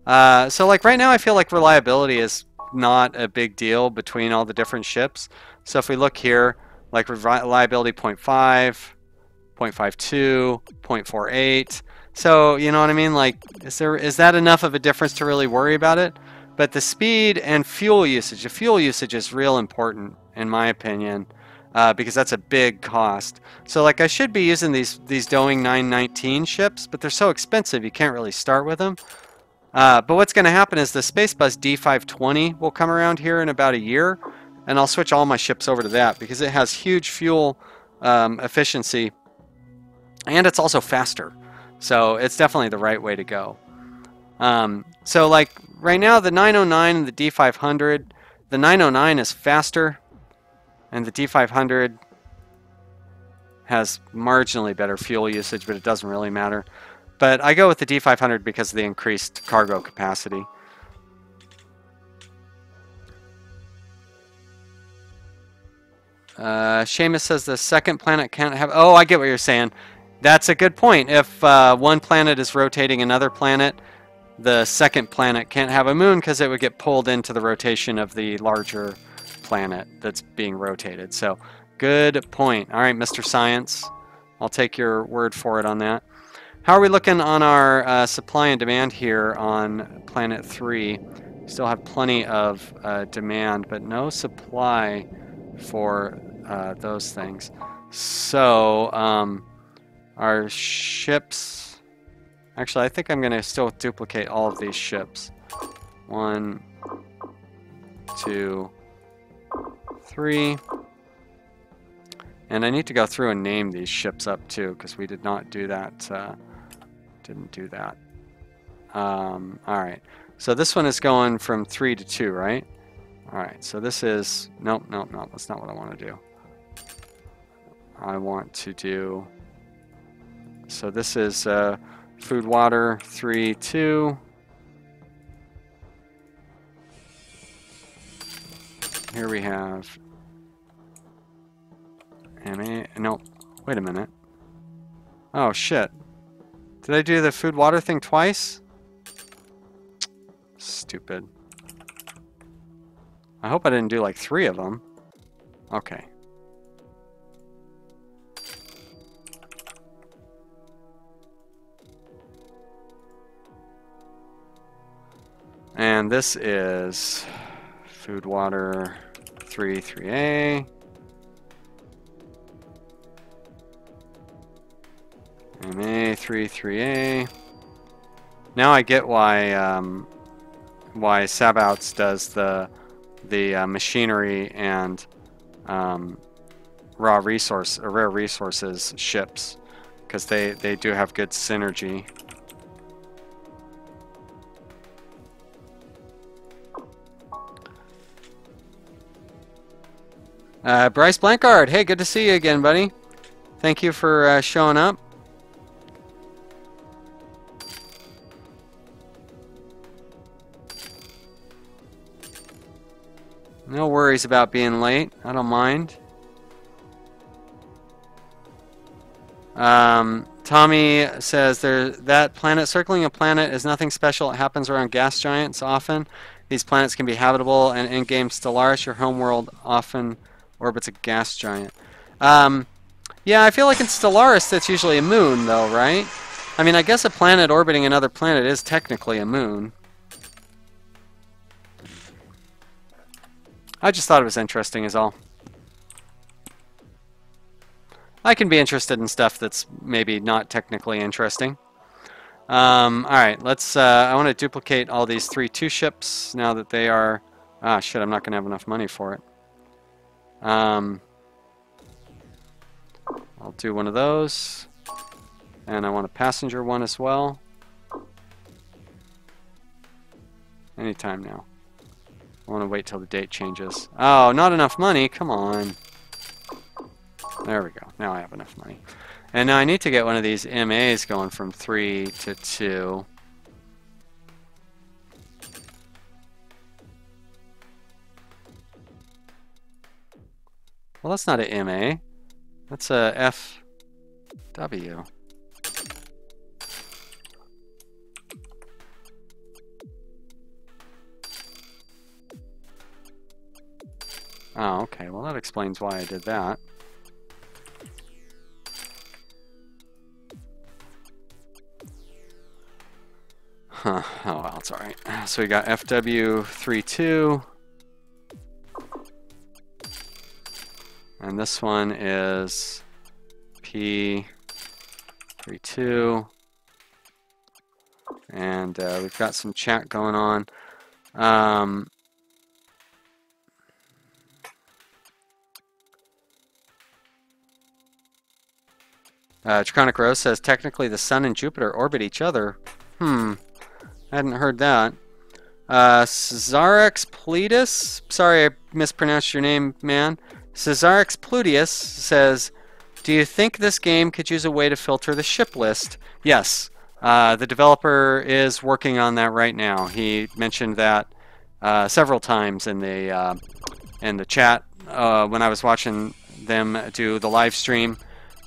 So like right now, I feel like reliability is not a big deal between all the different ships. So if we look here, like reliability 0.5, 0.52, 0.48. So you know what I mean? Like, is that enough of a difference to really worry about it? But the speed and fuel usage, the fuel usage is real important in my opinion, because that's a big cost. So like I should be using these Doing 919 ships, but they're so expensive you can't really start with them. But what's going to happen is the Spacebus D520 will come around here in about a year, and I'll switch all my ships over to that because it has huge fuel efficiency, and it's also faster. So it's definitely the right way to go. So like right now, the 909 and the D500, the 909 is faster, and the D500 has marginally better fuel usage, but it doesn't really matter. But I go with the D500 because of the increased cargo capacity. Seamus says the second planet can't have... Oh, I get what you're saying. That's a good point. If one planet is rotating another planet, the second planet can't have a moon because it would get pulled into the rotation of the larger planet that's being rotated. So, good point. All right, Mr. Science. I'll take your word for it on that. How are we looking on our supply and demand here on Planet 3? We still have plenty of demand, but no supply for those things. So, our ships... Actually, I think I'm going to still duplicate all of these ships. 1, 2, 3. And I need to go through and name these ships up too, because we did not do that. Didn't do that. Alright. So this one is going from 3 to 2, right? Alright, so this is... Nope, nope, nope. That's not what I want to do. I want to do... So this is food, water, 3, 2. Here we have... MA... No, wait a minute. Oh, shit. Did I do the food, water thing twice? Stupid. I hope I didn't do like 3 of them. Okay. And this is food, water, 3A. MA, 3A. Now I get why Sabouts does the machinery and rare resources ships, because they do have good synergy. Bryce Blankard, hey, good to see you again, buddy. Thank you for showing up. No worries about being late. I don't mind. Tommy says that planet circling a planet is nothing special. It happens around gas giants often. These planets can be habitable, and in-game Stellaris, your homeworld, often orbits a gas giant. Yeah, I feel like in Stellaris that's usually a moon, though, right? I mean, I guess a planet orbiting another planet is technically a moon. I just thought it was interesting is all. I can be interested in stuff that's maybe not technically interesting. Alright, let's, I want to duplicate all these 3-2 ships now that they are... Ah, shit, I'm not going to have enough money for it. I'll do one of those. And I want a passenger one as well. Anytime now. I want to wait till the date changes. Oh, not enough money? Come on. There we go. Now I have enough money. And now I need to get one of these MAs going from 3 to 2. Well, that's not an MA. That's a FW. Oh, okay. Well, that explains why I did that. Huh. Oh, well, it's alright. So we got FW32. And this one is P32. And we've got some chat going on. Draconic Rose says, technically the Sun and Jupiter orbit each other. I hadn't heard that. Cesarex Plutus, sorry I mispronounced your name, man. Cesarex Plutus says, do you think this game could use a way to filter the ship list? Yes, the developer is working on that right now. He mentioned that several times in the chat when I was watching them do the live stream.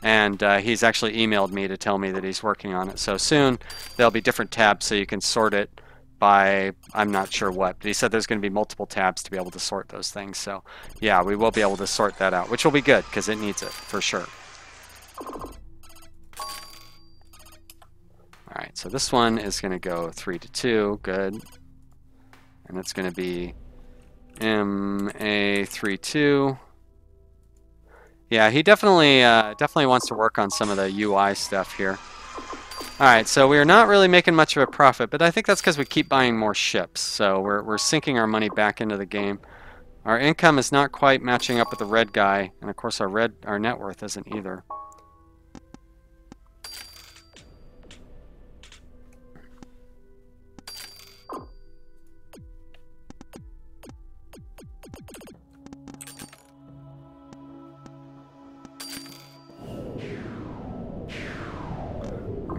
And he's actually emailed me to tell me that he's working on it. So soon there'll be different tabs so you can sort it by, I'm not sure what, but he said there's going to be multiple tabs to be able to sort those things. So yeah, we will be able to sort that out, which will be good because it needs it for sure. Alright, so this one is going to go 3 to 2, good. And it's going to be MA32. Yeah, he definitely wants to work on some of the UI stuff here. Alright, so we're not really making much of a profit, but I think that's because we keep buying more ships. So we're sinking our money back into the game. Our income is not quite matching up with the red guy, and of course our net worth isn't either.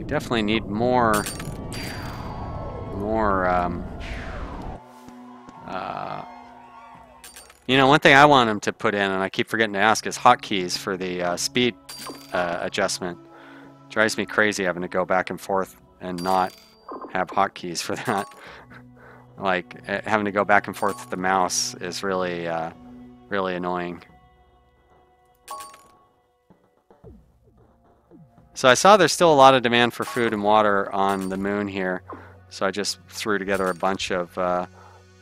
definitely need more you know, one thing I want them to put in, and I keep forgetting to ask, is hotkeys for the speed adjustment. Drives me crazy having to go back and forth and not have hotkeys for that. Like, having to go back and forth with the mouse is really, really annoying. So I saw there's still a lot of demand for food and water on the moon here. So I just threw together a bunch of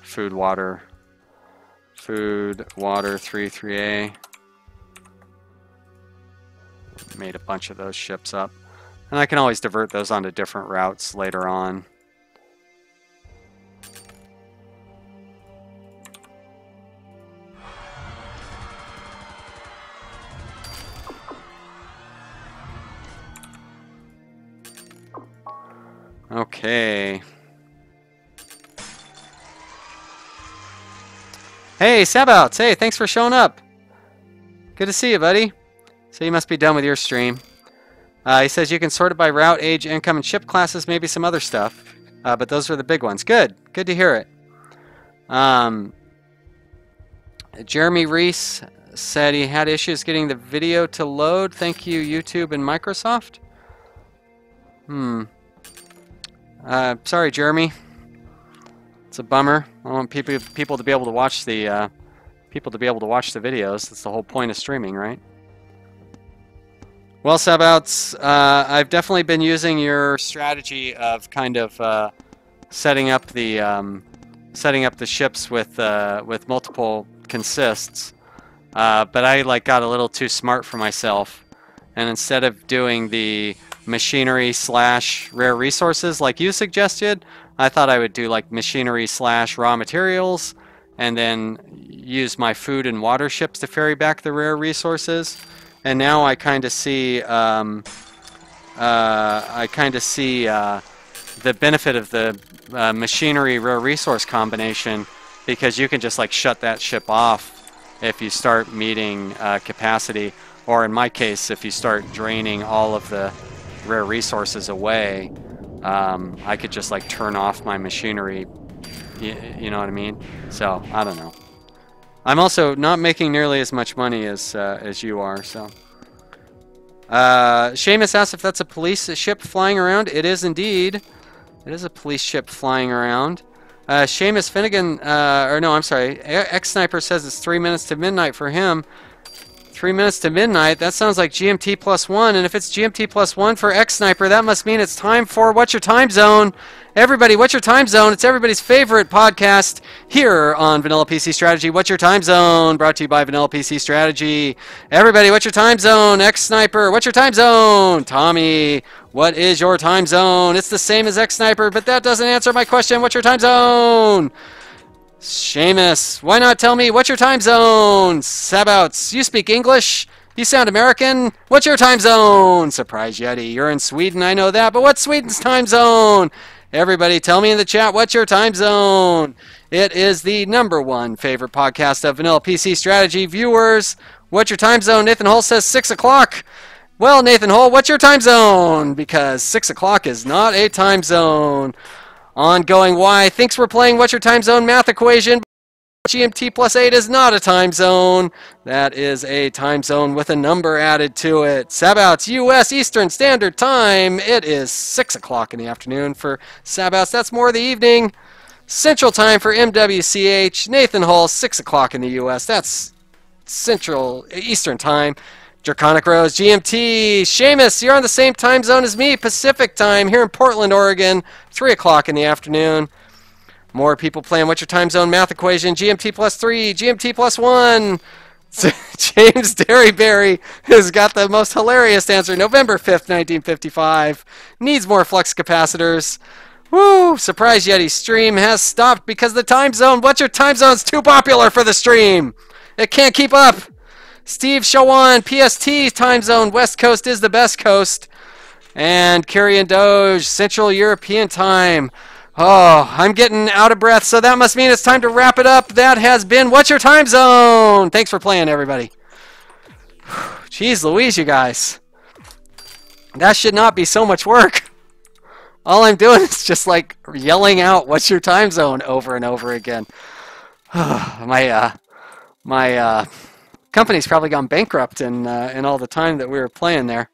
food, water 3A. Made a bunch of those ships up. And I can always divert those onto different routes later on. Okay. Hey, Sabouts! Hey, thanks for showing up. Good to see you, buddy. So you must be done with your stream. He says you can sort it by route, age, income, and ship classes, maybe some other stuff. But those are the big ones. Good. Good to hear it. Jeremy Reese said he had issues getting the video to load. Thank you, YouTube and Microsoft. Sorry, Jeremy. It's a bummer. I want people to be able to watch the videos. That's the whole point of streaming, right? Well, Sabouts, I've definitely been using your strategy of kind of setting up the ships with multiple consists, but I got a little too smart for myself, and instead of doing the machinery / rare resources like you suggested, I thought I would do machinery / raw materials, and then use my food and water ships to ferry back the rare resources. And now I kind of see the benefit of the machinery rare resource combination, because you can just shut that ship off if you start meeting capacity, or in my case, if you start draining all of the rare resources away. I could just turn off my machinery, you know what I mean? So I don't know. I'm also not making nearly as much money as you are. So Seamus asked if that's a police ship flying around. It is indeed. It is a police ship flying around. Seamus Finnegan, or no, I'm sorry. X Sniper says it's 3 minutes to midnight for him. 3 minutes to midnight, that sounds like GMT +1, and if it's GMT +1 for X Sniper, that must mean it's time for What's Your Time Zone? Everybody, What's Your Time Zone? It's everybody's favorite podcast here on Vanilla PC Strategy. What's Your Time Zone? Brought to you by Vanilla PC Strategy. Everybody, What's Your Time Zone? X Sniper, What's Your Time Zone? Tommy, what is your time zone? It's the same as X Sniper, but that doesn't answer my question. What's your time zone? Seamus, why not tell me what's your time zone? Sabouts, you speak English? You sound American? What's your time zone? Surprise Yeti, you're in Sweden, I know that, but what's Sweden's time zone? Everybody tell me in the chat, what's your time zone? It is the #1 favorite podcast of Vanilla PC Strategy viewers. What's your time zone? Nathan Hull says 6 o'clock. Well, Nathan Hull, what's your time zone? Because 6 o'clock is not a time zone. Ongoing Y thinks we're playing What's Your Time Zone math equation. GMT +8 is not a time zone. That is a time zone with a number added to it. Sabouts, U.S. Eastern Standard Time. It is 6 o'clock in the afternoon for Sabouts. That's more of the evening. Central Time for MWCH. Nathan Hull, 6 o'clock in the U.S. That's Central Eastern Time. Draconic Rose, GMT. Seamus, you're on the same time zone as me, Pacific Time, here in Portland, Oregon, 3 o'clock in the afternoon. More people playing What's Your Time Zone math equation. GMT +3, GMT +1. James Derryberry has got the most hilarious answer. November 5th, 1955. Needs more flux capacitors. Woo! Surprise Yeti stream has stopped because the time zone. What's Your Time Zone's too popular for the stream. It can't keep up. Steve Shawan, PST time zone, West Coast is the best coast. And Kyrian Doge, Central European time. Oh, I'm getting out of breath, so that must mean it's time to wrap it up. That has been What's Your Time Zone? Thanks for playing, everybody. Jeez Louise, you guys. That should not be so much work. All I'm doing is just like yelling out, "What's your time zone?" over and over again. My company's probably gone bankrupt in all the time that we were playing there.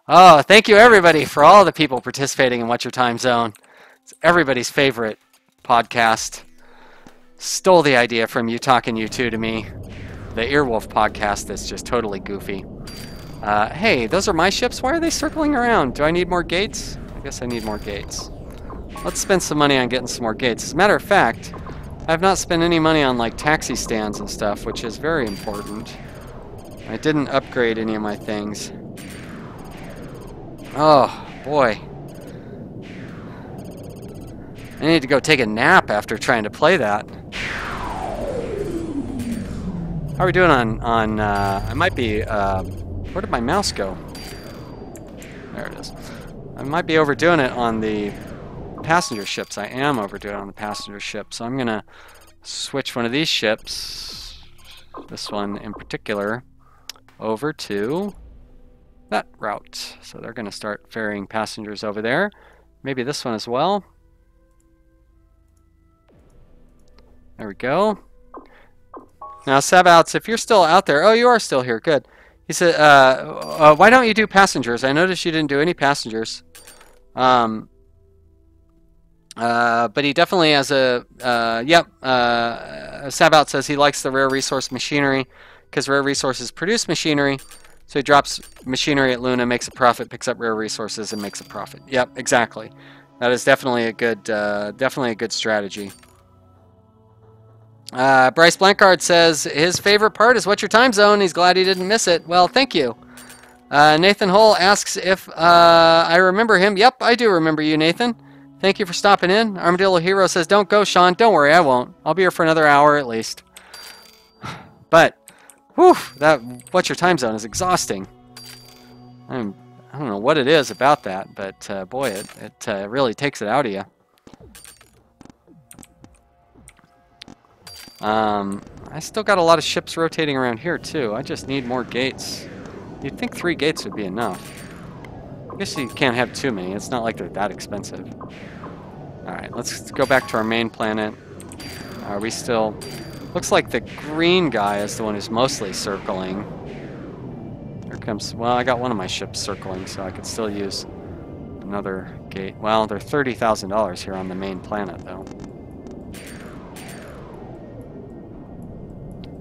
Oh, thank you everybody for all the people participating in What's Your Time Zone. It's everybody's favorite podcast. Stole the idea from You Talking U2 to me. The Earwolf podcast that's just totally goofy. Hey, those are my ships? Why are they circling around? Do I need more gates? I guess I need more gates. Let's spend some money on getting some more gates. As a matter of fact, I have not spent any money on like taxi stands and stuff, which is very important. I didn't upgrade any of my things. Oh, boy. I need to go take a nap after trying to play that. How are we doing on I might be, where did my mouse go? There it is. I might be overdoing it on the passenger ships. I am overdoing it on the passenger ship. So I'm going to switch one of these ships, this one in particular, over to that route. So they're going to start ferrying passengers over there. Maybe this one as well. There we go. Now, Sabouts, if you're still out there, oh, you are still here, good. He said, why don't you do passengers? I noticed you didn't do any passengers. But he definitely has a, Sabout says he likes the rare resource machinery because rare resources produce machinery. So he drops machinery at Luna, makes a profit, picks up rare resources, and makes a profit. Yep, exactly. That is definitely a good strategy. Bryce Blancard says his favorite part is What's Your Time Zone. He's glad he didn't miss it. Well, thank you. Nathan Hull asks if I remember him. Yep, I do remember you, Nathan. Thank you for stopping in. Armadillo Hero says, don't go, Sean. Don't worry, I won't. I'll be here for another hour at least. But, whew, that What's Your Time Zone is exhausting. I don't know what it is about that, but boy, it really takes it out of you. I still got a lot of ships rotating around here too. I just need more gates. You'd think 3 gates would be enough. I guess you can't have too many. It's not like they're that expensive. Alright, let's go back to our main planet. Are we still... Looks like the green guy is the one who's mostly circling. Here comes... Well, I got one of my ships circling, so I could still use another gate. Well, they're $30,000 here on the main planet, though.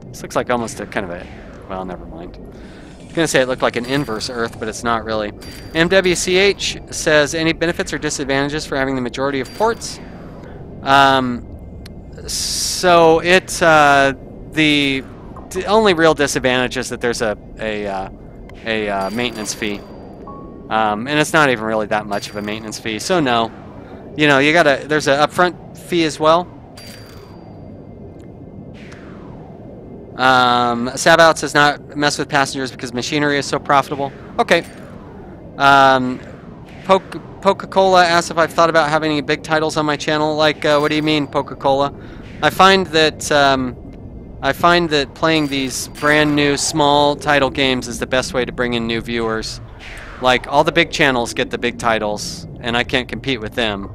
This looks like almost a kind of a... Well, never mind. I was going to say it looked like an inverse Earth, but it's not really. MWCH says, any benefits or disadvantages for having the majority of ports? So it's... the only real disadvantage is that there's a maintenance fee. And it's not even really that much of a maintenance fee, so no. You know, you gotta... There's an upfront fee as well. Sabouts does not mess with passengers because machinery is so profitable. Okay. Coca-Cola asks if I've thought about having any big titles on my channel. Like, what do you mean, Coca-Cola? I find that playing these brand new small title games is the best way to bring in new viewers. Like, all the big channels get the big titles, and I can't compete with them.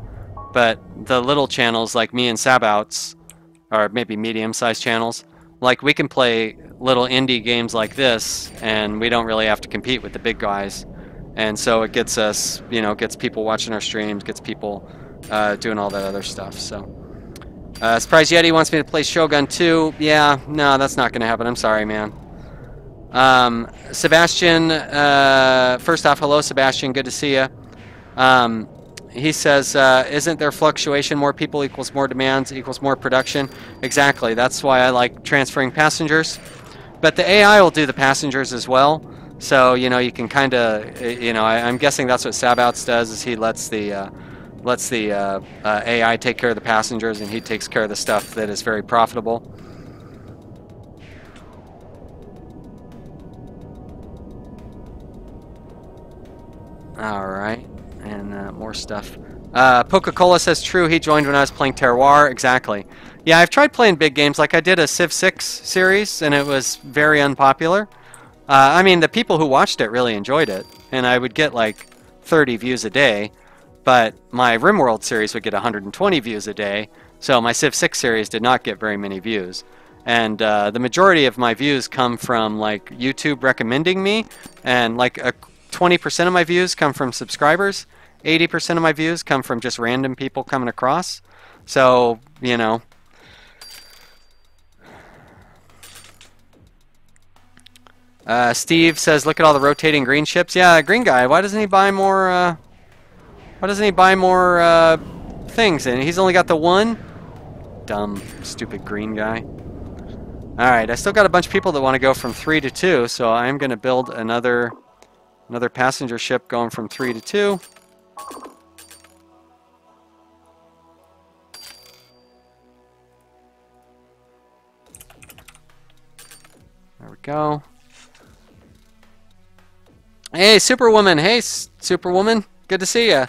But the little channels like me and Sabouts, or maybe medium-sized channels, like, we can play little indie games like this, and we don't really have to compete with the big guys. And so it gets us, you know, gets people watching our streams, gets people doing all that other stuff. So, Surprise Yeti wants me to play Shogun 2. Yeah, no, that's not going to happen. I'm sorry, man. Sebastian, first off, hello, Sebastian. Good to see you. He says, isn't there fluctuation? More people equals more demands equals more production. Exactly. That's why I like transferring passengers. But the AI will do the passengers as well. So, you know, you can kind of, you know, I'm guessing that's what Sabouts does, is he lets the AI take care of the passengers, and he takes care of the stuff that is very profitable. All right. And more stuff. Coca-Cola says true. He joined when I was playing Terroir. Exactly. Yeah, I've tried playing big games. Like I did a Civ 6 series, and it was very unpopular. I mean, the people who watched it really enjoyed it, and I would get like 30 views a day. but my RimWorld series would get 120 views a day, so my Civ 6 series did not get very many views. And the majority of my views come from like YouTube recommending me, and like 20% of my views come from subscribers, 80% of my views come from just random people coming across. So, you know. Steve says, look at all the rotating green ships. Yeah, green guy, why doesn't he buy more, things? And he's only got the one? Dumb, stupid green guy. Alright, I still got a bunch of people that want to go from 3 to 2, so I'm going to build another passenger ship going from 3 to 2. There we go. Hey, Superwoman. Hey, Superwoman. Good to see ya.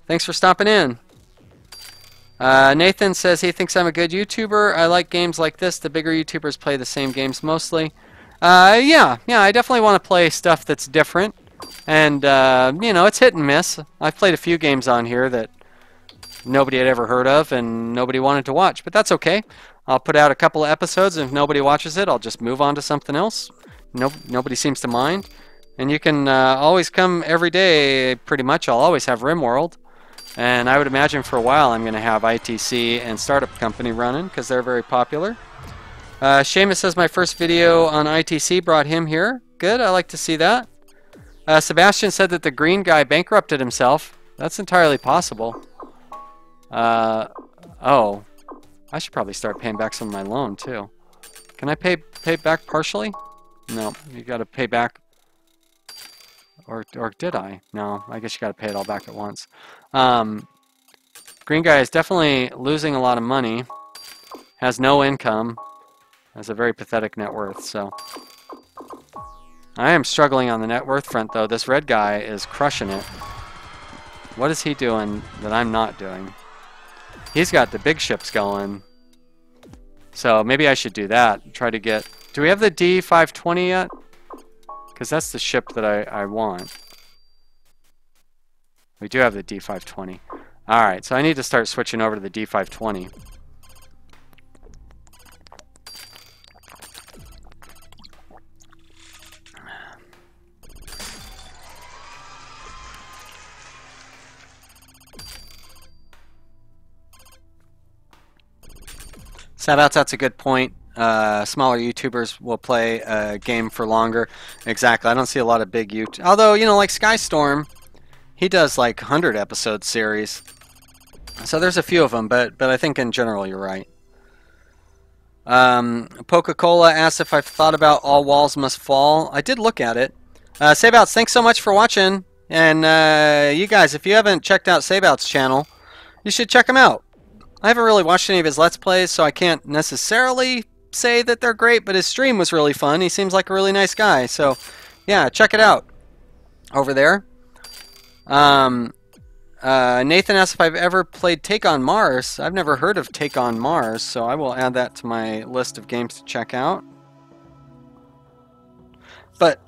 Thanks for stopping in. Nathan says he thinks I'm a good YouTuber. I like games like this. The bigger YouTubers play the same games mostly. Yeah, I definitely want to play stuff that's different. And, you know, it's hit and miss. I've played a few games on here that nobody had ever heard of and nobody wanted to watch, but that's okay. I'll put out a couple of episodes, and if nobody watches it, I'll just move on to something else. Nobody seems to mind. And you can always come every day, pretty much. I'll always have RimWorld. And I would imagine for a while I'm going to have ITC and Startup Company running because they're very popular. Seamus says my first video on ITC brought him here. Good, I like to see that. Sebastian said that the green guy bankrupted himself. That's entirely possible. Oh, I should probably start paying back some of my loan too. Can I pay back partially? No, you got to pay back. Or did I? No, I guess you got to pay it all back at once. Green guy is definitely losing a lot of money. Has no income. Has a very pathetic net worth. So I am struggling on the net worth front, though. This red guy is crushing it. What is he doing that I'm not doing? He's got the big ships going. So maybe I should do that. Try to get... Do we have the D520 yet? Because that's the ship that I want. We do have the D520. Alright, so I need to start switching over to the D520. Shoutouts, that's a good point. Smaller YouTubers will play a game for longer. Exactly. I don't see a lot of big YouTube. Although, you know, like Skystorm, he does like 100 episode series. So there's a few of them, but I think in general you're right. Coca-Cola asks if I've thought about All Walls Must Fall. I did look at it. Sabeouts, thanks so much for watching. And you guys, if you haven't checked out Sabeouts' channel, you should check him out. I haven't really watched any of his Let's Plays, so I can't necessarily say that they're great, but his stream was really fun. He seems like a really nice guy, so yeah, check it out over there. Nathan asked if I've ever played Take on Mars. I've never heard of Take on Mars, so I will add that to my list of games to check out. But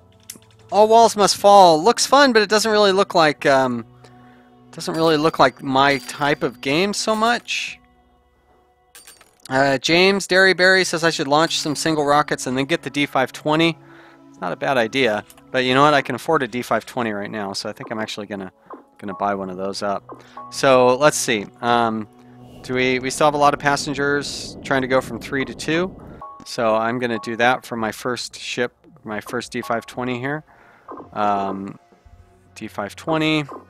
All Walls Must Fall looks fun, but it doesn't really look like my type of game so much. James Derryberry says I should launch some single rockets and then get the D520. It's not a bad idea, but you know what? I can afford a D520 right now, so I think I'm actually gonna buy one of those up. So let's see. Do we still have a lot of passengers trying to go from 3 to 2? So I'm gonna do that for my first ship, my first D520 here. D520.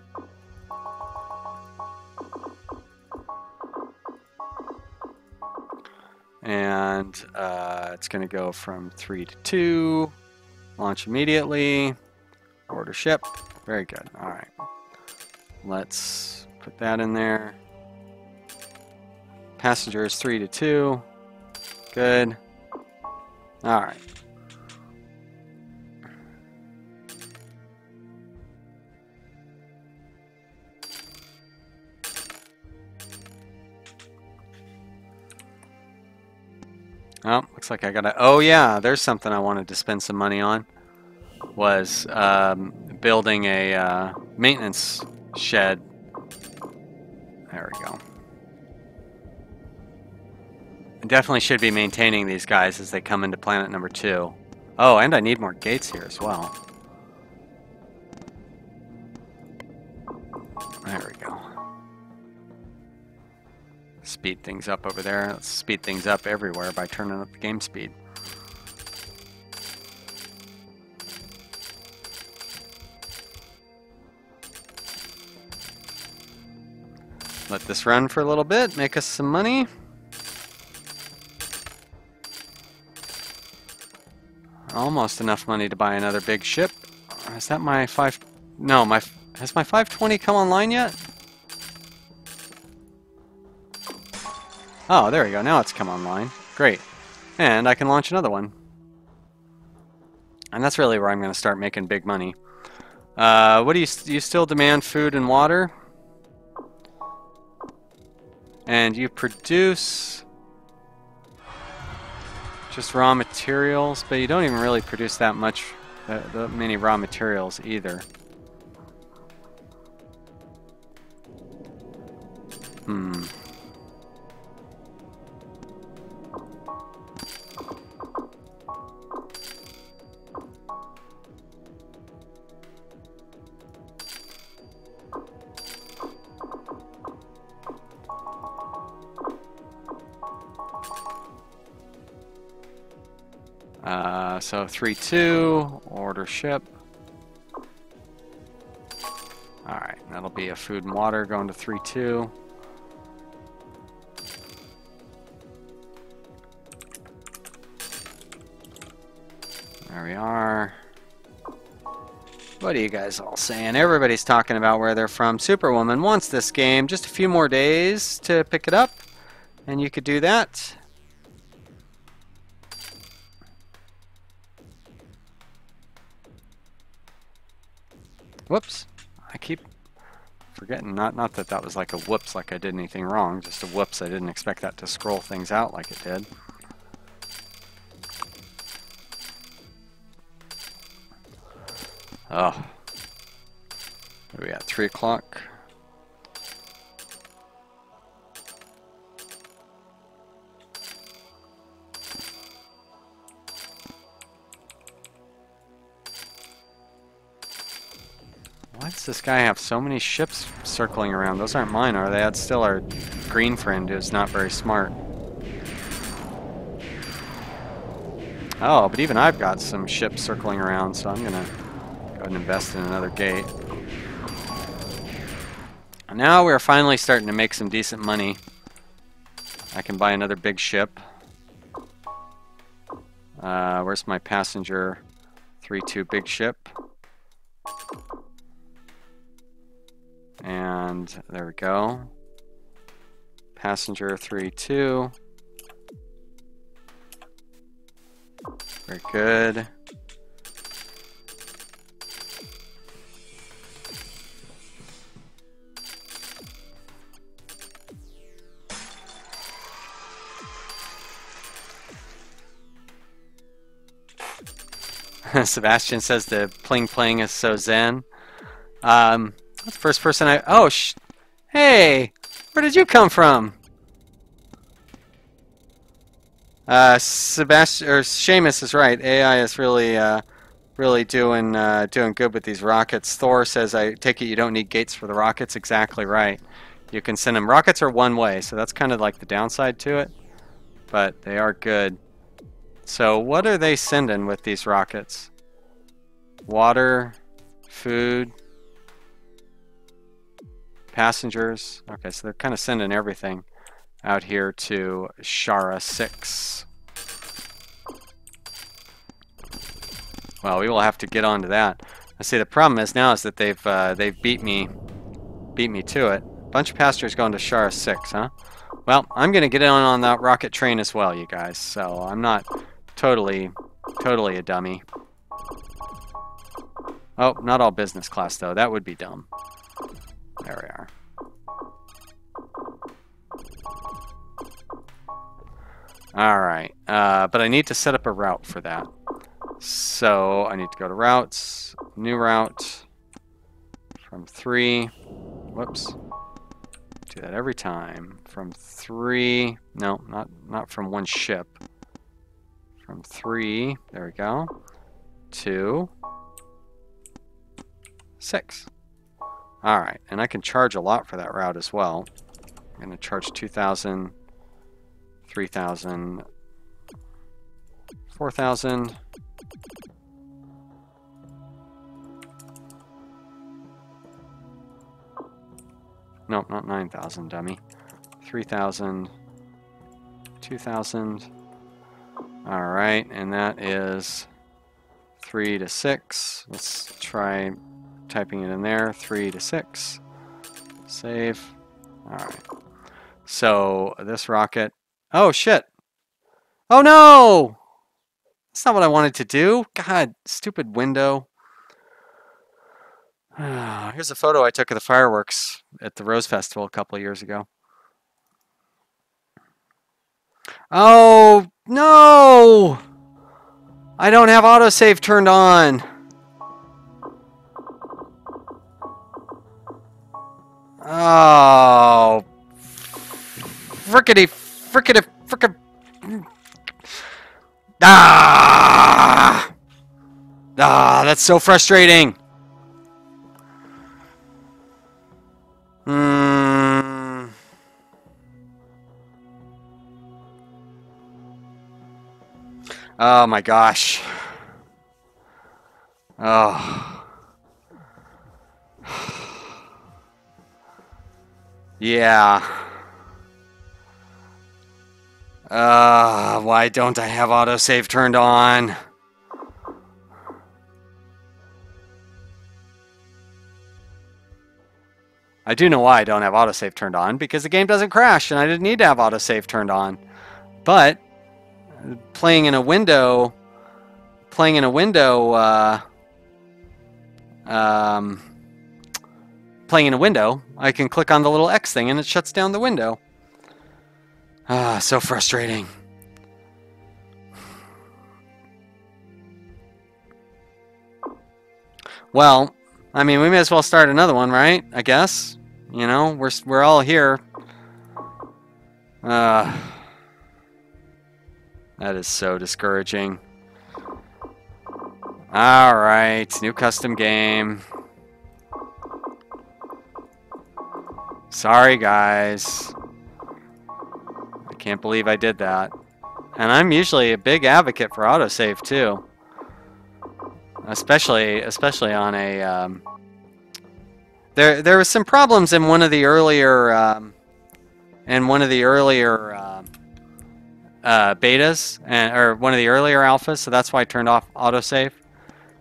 And it's going to go from 3 to 2. Launch immediately. Order ship. Very good. All right. Let's put that in there. Passengers 3 to 2. Good. All right. Oh, looks like I gotta... Oh yeah, there's something I wanted to spend some money on. Was building a maintenance shed There we go. I definitely should be maintaining these guys as they come into planet number 2. Oh, and I need more gates here as well. There we go. Speed things up over there. Let's speed things up everywhere by turning up the game speed. Let this run for a little bit, make us some money. Almost enough money to buy another big ship. Is that my 5... No, has my 520 come online yet? Oh, there we go. Now it's come online. Great. And I can launch another one. And that's really where I'm going to start making big money. What do you still demand food and water? And you produce just raw materials, but you don't even really produce that much, that many raw materials either. So 3-2, order ship. Alright, that'll be a food and water going to 3-2. There we are. What are you guys all saying? Everybody's talking about where they're from. Superwoman wants this game. Just a few more days to pick it up, and you could do that. Whoops. I keep forgetting. Not that that was like a whoops, like I did anything wrong. Just a whoops. I didn't expect that to scroll things out like it did. Oh. What are we at? 3 o'clock? Why does this guy have so many ships circling around? Those aren't mine, are they? That's still our green friend who's not very smart. Oh, but even I've got some ships circling around, so I'm gonna go ahead and invest in another gate. And now we're finally starting to make some decent money. I can buy another big ship. Where's my passenger 3-2 big ship? And there we go. Passenger 3-2. Very good. Sebastian says the playing is so zen. That's the first person I... Oh, hey! Where did you come from? Sebastian or Seamus is right. AI is really doing good with these rockets. Thor says, "I take it you don't need gates for the rockets." Exactly right. You can send them. Rockets are one way, so that's kind of like the downside to it. But they are good. So what are they sending with these rockets? Water, food, passengers. Okay, so they're kind of sending everything out here to Shara 6. Well, we will have to get onto that. I see the problem is now is that they've beat me to it. Bunch of passengers going to Shara 6, huh? Well, I'm gonna get on that rocket train as well, you guys. So I'm not totally a dummy. Oh, not all business class though. That would be dumb. There we are. Alright, but I need to set up a route for that. So I need to go to routes, new route from 3, whoops, Do that every time. From 3, no, not from one ship. From 3, there we go, to 6. All right, and I can charge a lot for that route as well. I'm going to charge 2,000, 3,000, 4,000. No, not 9,000, dummy. 3,000, 2,000. All right, and that is 3 to 6. Let's try typing it in there. 3 to 6. Save. All right. So this rocket. Oh shit! Oh no! That's not what I wanted to do. God, stupid window. Here's a photo I took of the fireworks at the Rose Festival a couple of years ago. Oh no! I don't have autosave turned on. Oh, frickin'. Ah! Ah, that's so frustrating. Oh my gosh. Oh. Yeah. Why don't I have autosave turned on? I do know why I don't have autosave turned on, because the game doesn't crash and I didn't need to have autosave turned on. But playing in a window, playing in a window, I can click on the little X thing and it shuts down the window. Ah, so frustrating. Well, I mean, we may as well start another one, right? I guess. You know, we're all here. That is so discouraging. All right, new custom game. Sorry, guys. I can't believe I did that. And I'm usually a big advocate for autosave too. Especially on a there was some problems in one of the earlier betas or one of the earlier alphas, so that's why I turned off autosave,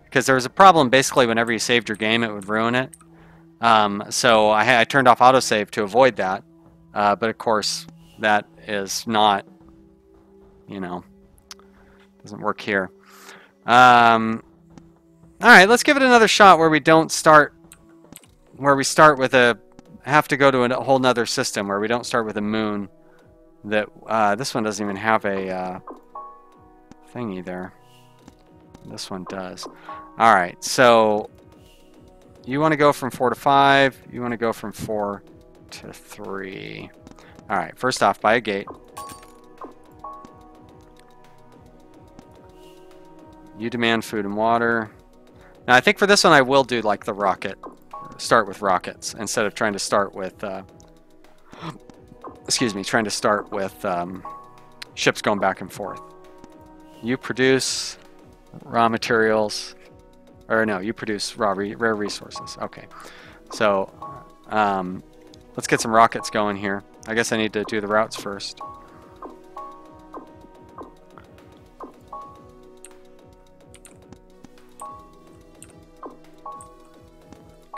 because there was a problem basically whenever you saved your game it would ruin it. So I turned off autosave to avoid that, but of course that is not, you know, doesn't work here. All right, let's give it another shot where we don't start, where we start with have to go to a whole nother system, where we don't start with a moon. That this one doesn't even have a thingy there. This one does. All right, so you want to go from 4 to 5. You want to go from 4 to 3. All right, first off, buy a gate. You demand food and water. Now, I think for this one, I will do like the rocket. Start with rockets instead of trying to start with, excuse me, trying to start with ships going back and forth. You produce raw materials, or no, you produce rare resources. Okay, so let's get some rockets going here. I guess I need to do the routes first.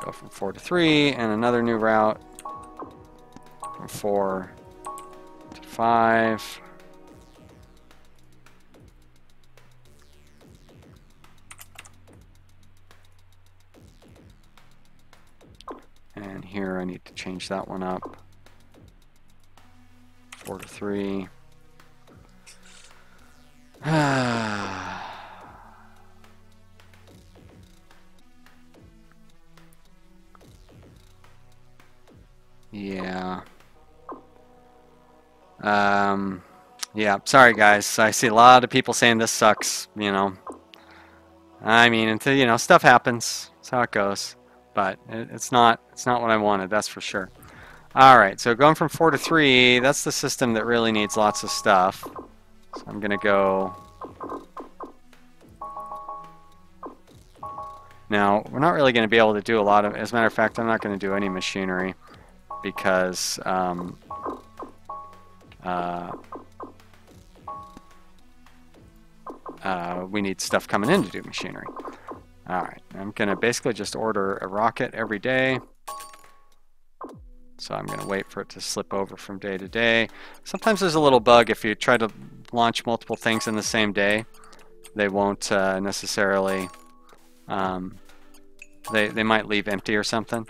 Go from 4 to 3, and another new route from 4 to 5. And here I need to change that one up. 4 to 3. Yeah. Yeah, sorry guys. I see a lot of people saying this sucks, you know. I mean, until, you know, stuff happens. That's how it goes. But it's not what I wanted, that's for sure. All right, so going from 4 to 3, that's the system that really needs lots of stuff. So I'm going to go... Now, we're not really going to be able to do a lot of... As a matter of fact, I'm not going to do any machinery because we need stuff coming in to do machinery. All right, I'm going to basically just order a rocket every day. So I'm going to wait for it to slip over from day to day. Sometimes there's a little bug if you try to launch multiple things in the same day. They won't necessarily... They might leave empty or something.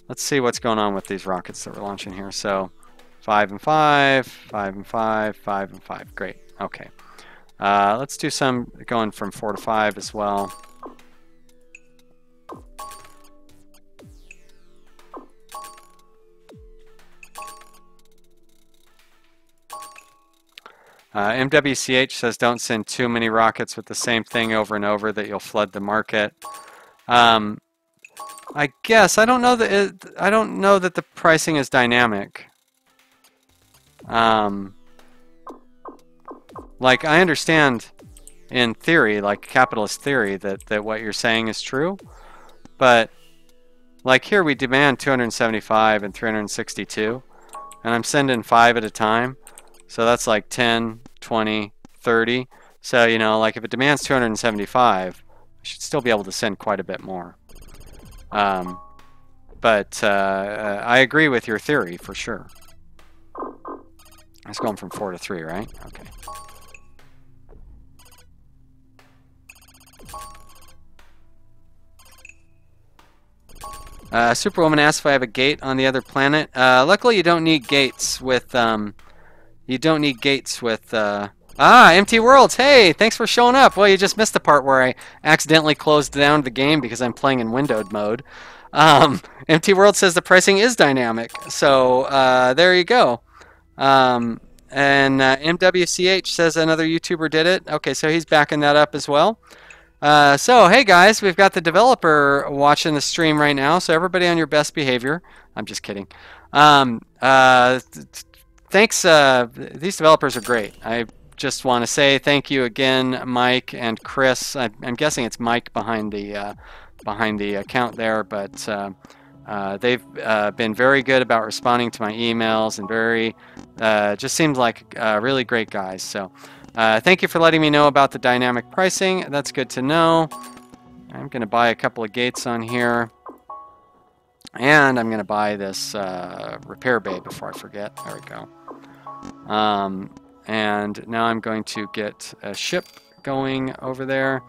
Let's see what's going on with these rockets that we're launching here. So 5 and 5, 5 and 5, 5 and 5. Great. Okay. Let's do some going from 4 to 5 as well. MWCH says don't send too many rockets with the same thing over and over that you'll flood the market. I guess I don't know that the pricing is dynamic. Like I understand in theory, like capitalist theory, that what you're saying is true, but like here we demand 275 and 362, and I'm sending 5 at a time. So that's like 10, 20, 30. So, you know, like if it demands 275, I should still be able to send quite a bit more. But I agree with your theory for sure. It's going from 4 to 3, right? Okay. Superwoman asks if I have a gate on the other planet. Luckily, you don't need gates with... Empty Worlds! Hey, thanks for showing up! Well, you just missed the part where I accidentally closed down the game because I'm playing in windowed mode. Empty World says the pricing is dynamic, so there you go. And MWCH says another YouTuber did it. Okay, so he's backing that up as well. So, hey guys, we've got the developer watching the stream right now, so everybody on your best behavior. I'm just kidding. Thanks, these developers are great. I just want to say thank you again, Mike and Chris. I'm guessing it's Mike behind the account there, but they've been very good about responding to my emails and very just seems like really great guys. So thank you for letting me know about the dynamic pricing. That's good to know. I'm going to buy a couple of gates on here. And I'm going to buy this repair bay before I forget. There we go. And now I'm going to get a ship going over there.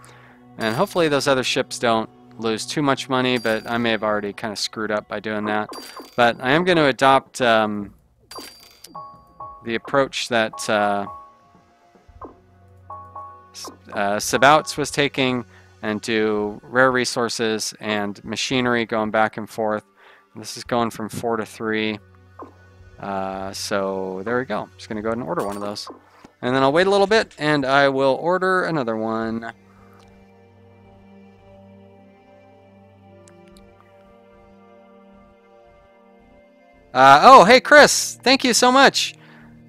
And hopefully those other ships don't lose too much money, but I may have already kind of screwed up by doing that. But I am going to adopt the approach that Sabouts was taking and do rare resources and machinery going back and forth. This is going from 4 to 3. So there we go. I'm just going to go ahead and order one of those. And then I'll wait a little bit and I will order another one. Oh, hey Chris, thank you so much.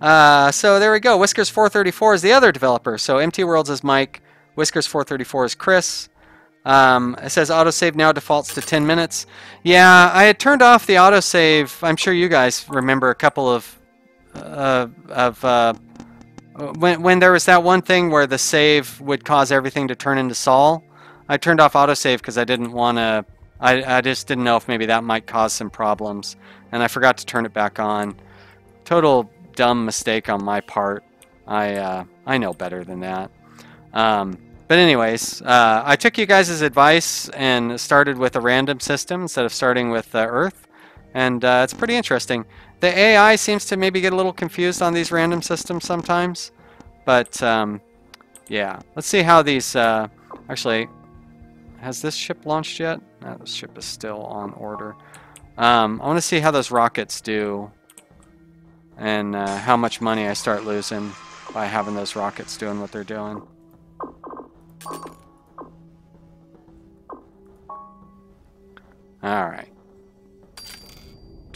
So there we go. Whiskers434 is the other developer. So MT Worlds is Mike. Whiskers434 is Chris. It says autosave now defaults to 10 minutes. Yeah, I had turned off the autosave. I'm sure you guys remember a couple of when there was that one thing where the save would cause everything to turn into Sol. I turned off autosave because I didn't want to. I just didn't know if maybe that might cause some problems, and I forgot to turn it back on. Total dumb mistake on my part. I know better than that. But anyways, I took you guys' advice and started with a random system instead of starting with Earth, and it's pretty interesting. The AI seems to maybe get a little confused on these random systems sometimes, but yeah. Let's see how these actually. Has this ship launched yet? No, this ship is still on order. I want to see how those rockets do. and how much money I start losing by having those rockets doing what they're doing. All right.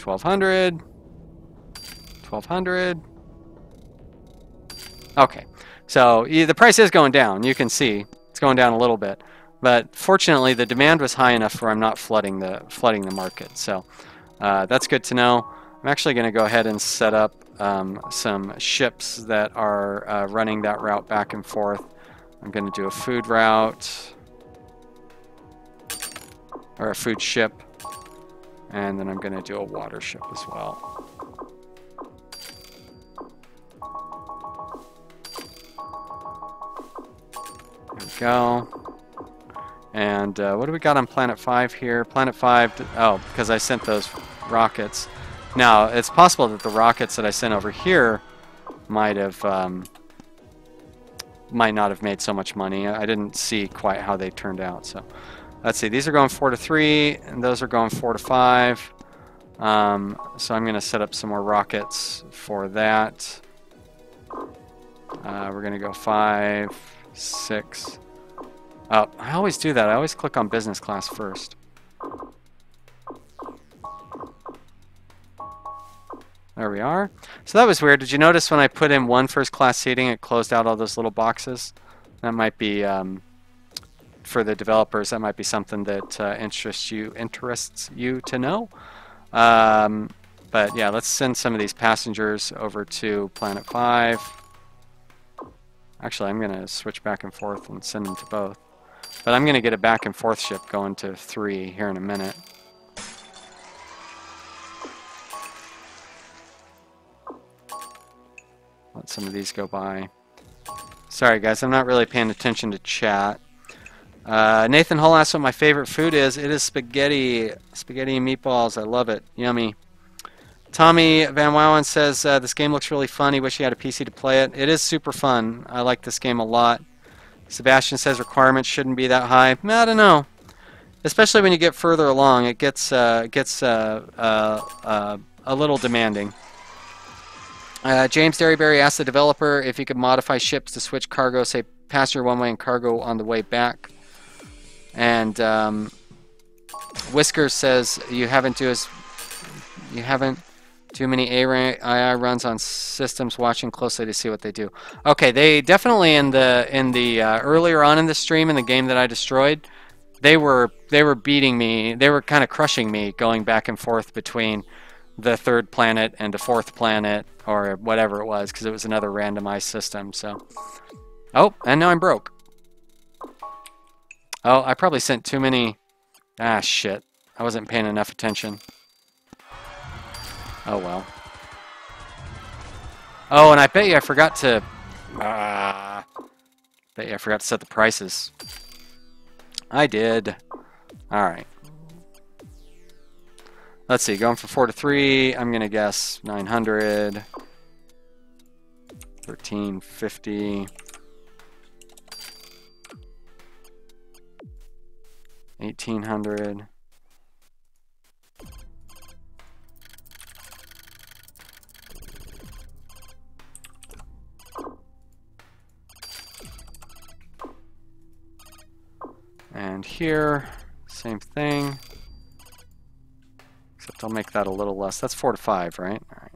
1,200. 1,200. Okay. So the price is going down. You can see it's going down a little bit. But fortunately, the demand was high enough where I'm not flooding the market. So that's good to know. I'm actually going to go ahead and set up some ships that are running that route back and forth. I'm going to do a food route, or a food ship, and then I'm going to do a water ship as well. There we go. And what do we got on Planet 5 here? Planet 5, oh, because I sent those rockets. Now, it's possible that the rockets that I sent over here might not have made so much money. I didn't see quite how they turned out. So let's see. These are going 4 to 3, and those are going 4 to 5. So I'm going to set up some more rockets for that. We're going to go 5, 6. Oh, I always do that. I always click on business class first. There we are. So that was weird. Did you notice when I put in one first class seating, it closed out all those little boxes? That might be, for the developers, that might be something that interests you to know. But yeah, let's send some of these passengers over to Planet 5. Actually, I'm going to switch back and forth and send them to both. But I'm going to get a back and forth ship going to 3 here in a minute. Let some of these go by. Sorry guys, I'm not really paying attention to chat. Nathan Hull asked what my favorite food is. It is spaghetti. Spaghetti and meatballs. I love it. Yummy. Tommy Van Wowen says, this game looks really fun. He wish he had a PC to play it. It is super fun. I like this game a lot. Sebastian says requirements shouldn't be that high. I don't know. Especially when you get further along, it gets a little demanding. James Derryberry asked the developer if he could modify ships to switch cargo, say passenger one way and cargo on the way back. And Whiskers says you haven't too many AI runs on systems watching closely to see what they do. Okay, they definitely in the earlier on in the stream in the game that I destroyed, they were beating me. They were kind of crushing me going back and forth between the third planet and the fourth planet or whatever it was, because it was another randomized system. So, oh, and now I'm broke. Oh, I probably sent too many. Ah, shit. I wasn't paying enough attention. Oh, well. Oh, and I bet you I forgot to... bet you I forgot to set the prices. I did. Alright. Let's see, going from 4 to 3, I'm going to guess 900. 1350. 1800. And here, same thing. Except I'll make that a little less. That's 4 to 5, right? All right.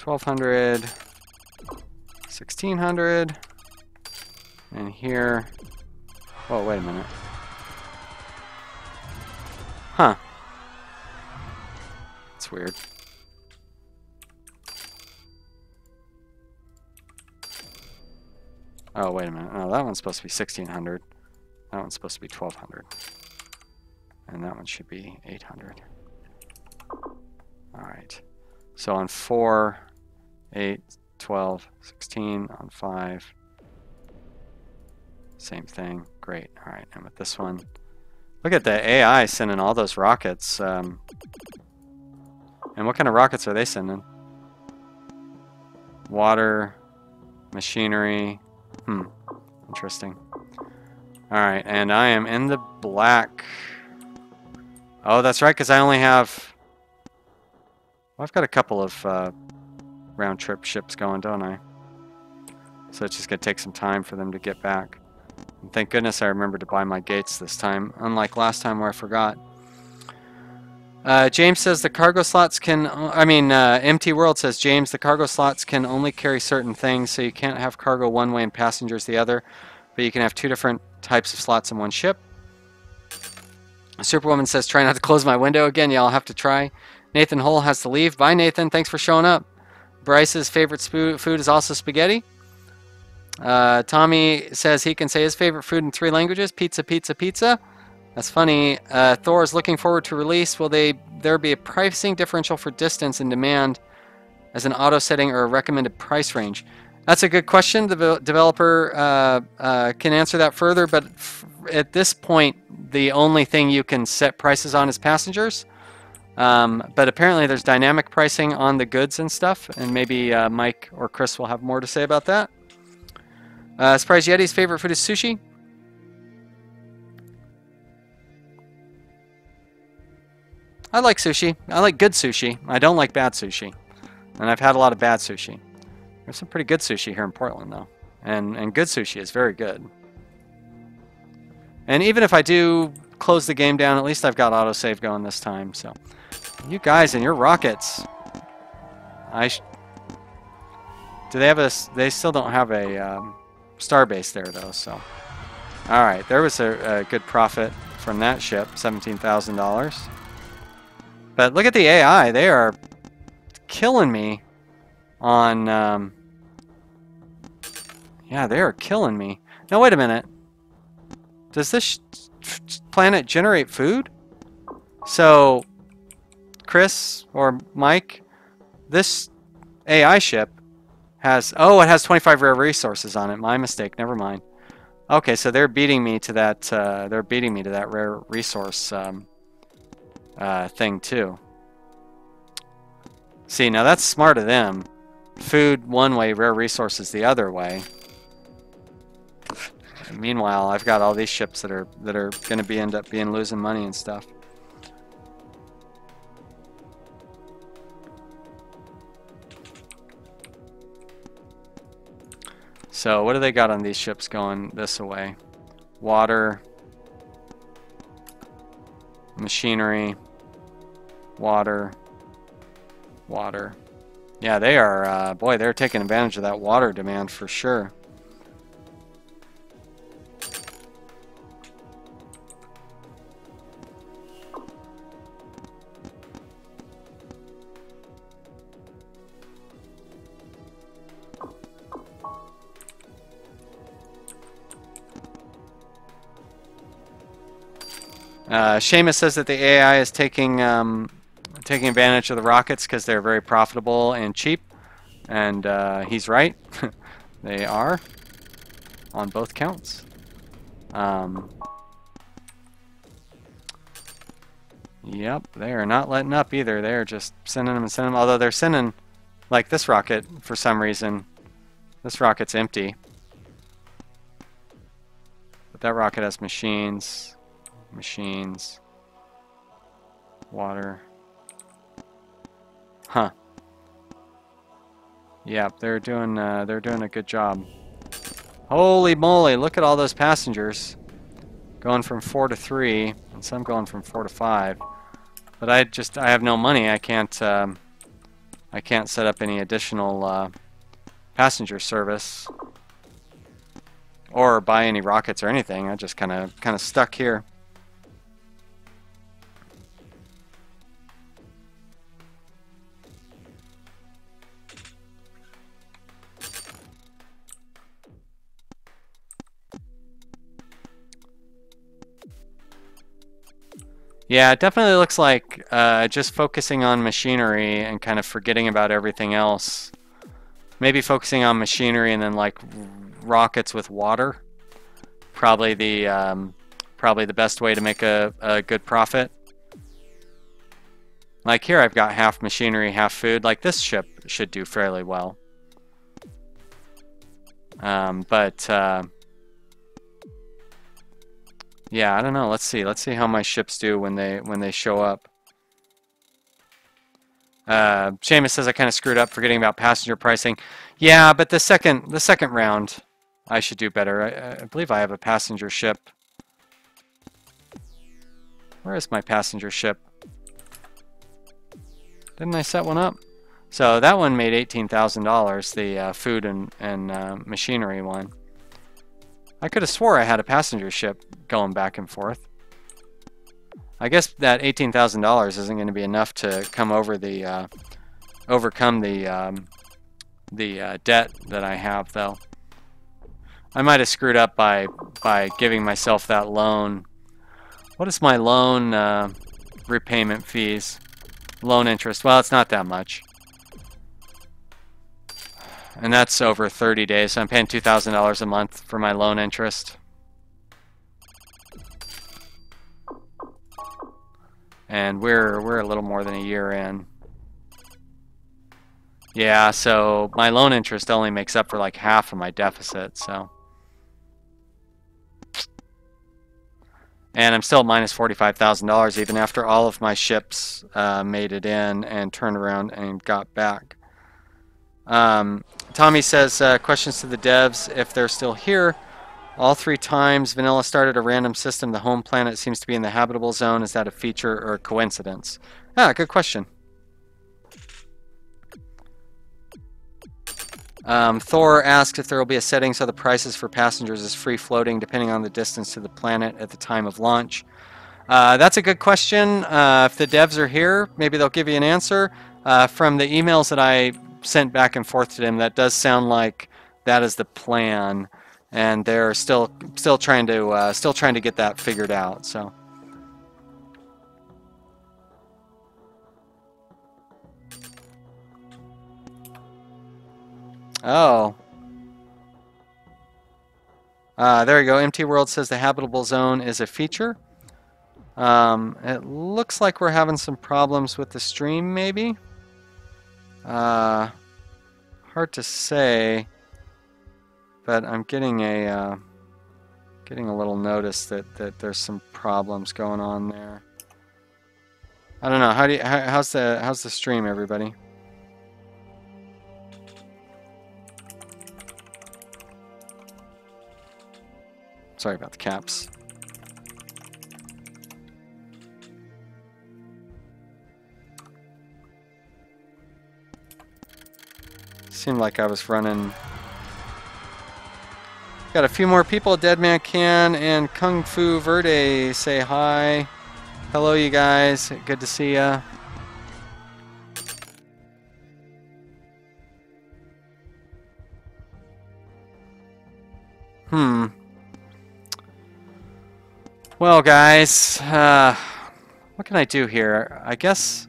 1200. 1600. And here. Oh, wait a minute. Huh. That's weird. Oh, wait a minute. Oh, that one's supposed to be 1600. That one's supposed to be 1200. And that one should be 800. Alright. So on 4, 8, 12, 16, on 5. Same thing. Great. Alright, and with this one. Look at the AI sending all those rockets. And what kind of rockets are they sending? Water, machinery. Interesting. Alright, and I am in the black. Oh, that's right, because I only have Well, I've got a couple of round trip ships going, don't I? So it's just going to take some time for them to get back. And thank goodness I remembered to buy my gates this time, unlike last time where I forgot. James says the cargo slots can, MT World says, James, the cargo slots can only carry certain things, so you can't have cargo one way and passengers the other, but you can have two different types of slots in one ship. Superwoman says, try not to close my window again. Yeah, I'll have to try. Nathan Hull has to leave. Bye, Nathan. Thanks for showing up. Bryce's favorite food is also spaghetti. Tommy says he can say his favorite food in 3 languages. Pizza, pizza, pizza. That's funny. Thor is looking forward to release. Will there be a pricing differential for distance and demand as an auto setting or a recommended price range? That's a good question. The developer can answer that further, but at this point, the only thing you can set prices on is passengers. But apparently there's dynamic pricing on the goods and stuff, and maybe Mike or Chris will have more to say about that. Surprise Yeti's favorite food is sushi. I like sushi. I like good sushi. I don't like bad sushi. And I've had a lot of bad sushi. There's some pretty good sushi here in Portland, though. And good sushi is very good. And even if I do close the game down, at least I've got autosave going this time. So, you guys and your rockets. Do they have a... They still don't have a starbase there, though, so... Alright, there was a good profit from that ship. $17,000. But look at the AI. They are killing me on... yeah, they are killing me. Now, wait a minute. Does this planet generate food? So, Chris or Mike, this AI ship has... Oh, it has 25 rare resources on it. My mistake. Never mind. Okay, so they're beating me to that. They're beating me to that rare resource thing too. See, now that's smart of them. Food one way, rare resources the other way. Meanwhile, I've got all these ships that are going to end up losing money and stuff. So what do they got on these ships going this way? Water, machinery, water, water. Yeah, they are, boy, they're taking advantage of that water demand for sure. Seamus says that the AI is taking advantage of the rockets because they're very profitable and cheap, and he's right. They are on both counts. Yep, they are not letting up either. They're just sending them and sending them. Although they're sending, like this rocket, for some reason, this rocket's empty. But that rocket has machines. Machines, water. Huh. Yep, they're doing a good job. Holy moly! Look at all those passengers going from 4 to 3, and some going from 4 to 5. But I have no money. I can't set up any additional passenger service or buy any rockets or anything. I just kind of stuck here. Yeah, it definitely looks like just focusing on machinery and kind of forgetting about everything else. Maybe focusing on machinery and then like rockets with water. Probably the best way to make a good profit. Like here I've got half machinery, half food. Like this ship should do fairly well. Yeah, I don't know. Let's see. Let's see how my ships do when they show up. Seamus says I kind of screwed up forgetting about passenger pricing. Yeah, but the second round, I should do better. I believe I have a passenger ship. Where is my passenger ship? Didn't I set one up? So that one made $18,000, the food and machinery one. I could have swore I had a passenger ship going back and forth. I guess that $18,000 isn't going to be enough to come over the overcome the debt that I have, though. I might have screwed up by giving myself that loan. What is my loan repayment fees? Loan interest. Well, it's not that much. And that's over 30 days, so I'm paying $2,000 a month for my loan interest. And we're a little more than a year in. Yeah, so my loan interest only makes up for like half of my deficit, so. And I'm still at minus $45,000 even after all of my ships made it in and turned around and got back. Tommy says, questions to the devs if they're still here. All 3 times Vanilla started a random system. The home planet seems to be in the habitable zone. Is that a feature or a coincidence? Ah, good question. Thor asks if there will be a setting so the prices for passengers is free floating depending on the distance to the planet at the time of launch. That's a good question. If the devs are here, maybe they'll give you an answer. From the emails that I sent back and forth to them, that does sound like that is the plan, and they're still trying to get that figured out. So. Oh. There you go. Empty World says the habitable zone is a feature. It looks like we're having some problems with the stream, maybe. Hard to say, but I'm getting a little notice that there's some problems going on there. I don't know. How's the stream, everybody? Sorry about the caps. Seemed like I was running. Got a few more people. Deadman Can and Kung Fu Verde say hi. Hello, you guys. Good to see ya. Well, guys, what can I do here? I guess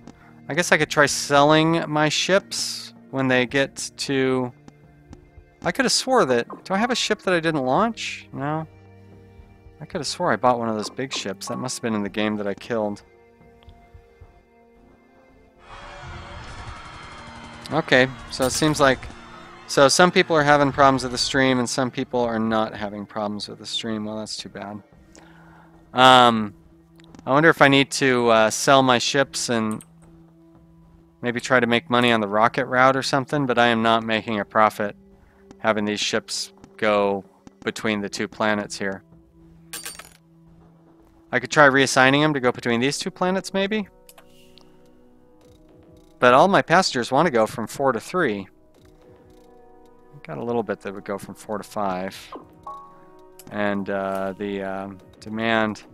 I could try selling my ships when they get to... I could have swore that... Do I have a ship that I didn't launch? No. I could have swore I bought one of those big ships. That must have been in the game that I killed. Okay, so it seems like... So some people are having problems with the stream and some people are not having problems with the stream. Well, that's too bad. I wonder if I need to sell my ships and maybe try to make money on the rocket route or something, but I am not making a profit having these ships go between the 2 planets here. I could try reassigning them to go between these 2 planets, maybe? But all my passengers want to go from 4 to 3. Got a little bit that would go from 4 to 5. And the demand,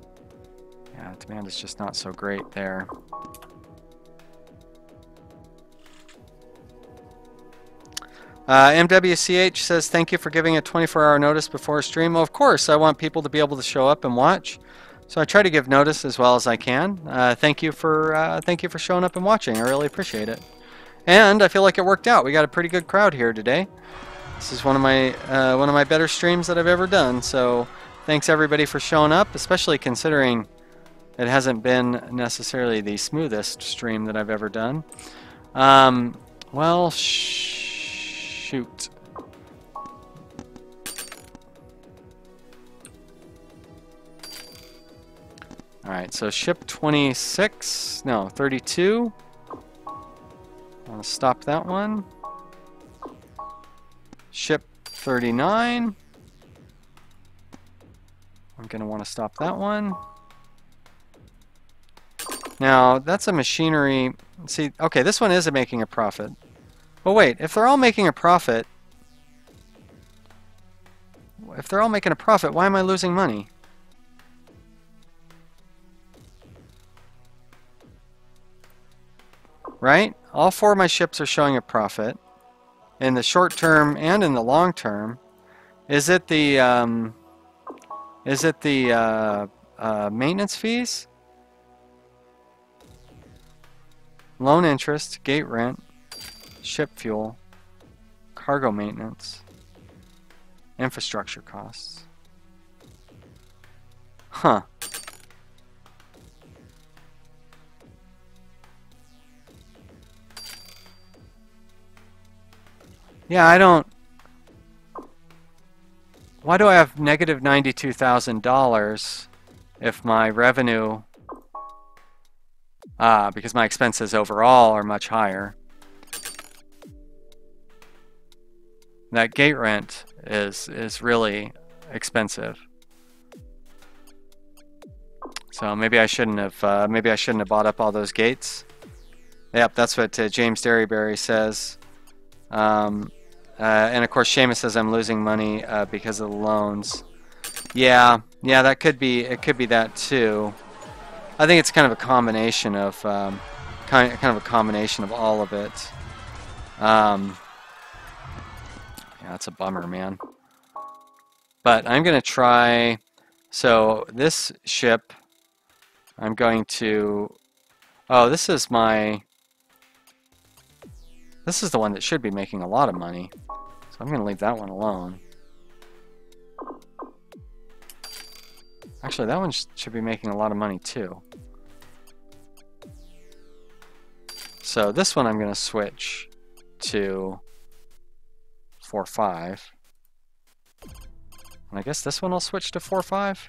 yeah, demand is just not so great there. MWCH says, thank you for giving a 24-hour notice before a stream. Well, of course, I want people to be able to show up and watch. So I try to give notice as well as I can. Thank you for showing up and watching. I really appreciate it. And I feel like it worked out. We got a pretty good crowd here today. This is one of my better streams that I've ever done. So thanks everybody for showing up, especially considering it hasn't been necessarily the smoothest stream that I've ever done. Well, shoot. Alright, so ship 26, no, 32. want to stop that one. Ship 39. I'm going to want to stop that one. Now, that's a machinery. See, okay, this one is making a profit. Well, wait, if they're all making a profit, why am I losing money? Right? All 4 of my ships are showing a profit in the short term and in the long term. Is it the maintenance fees? Loan interest, gate rent, ship fuel, cargo maintenance, infrastructure costs. Huh. Yeah, I don't... Why do I have negative $92,000 if my revenue... because my expenses overall are much higher. That gate rent is really expensive. So maybe I shouldn't have bought up all those gates. Yep, that's what James Derryberry says. And of course Seamus says I'm losing money because of the loans. Yeah, that could be. It could be that too. I think it's kind of a combination of kind of a combination of all of it. Yeah, it's a bummer, man. But I'm gonna try. So this ship, I'm going to. Oh, this is my. This is the one that should be making a lot of money. So I'm gonna leave that one alone. Actually, that one should be making a lot of money too. So this one I'm going to switch to 4-5. And I guess this one I'll switch to 4-5.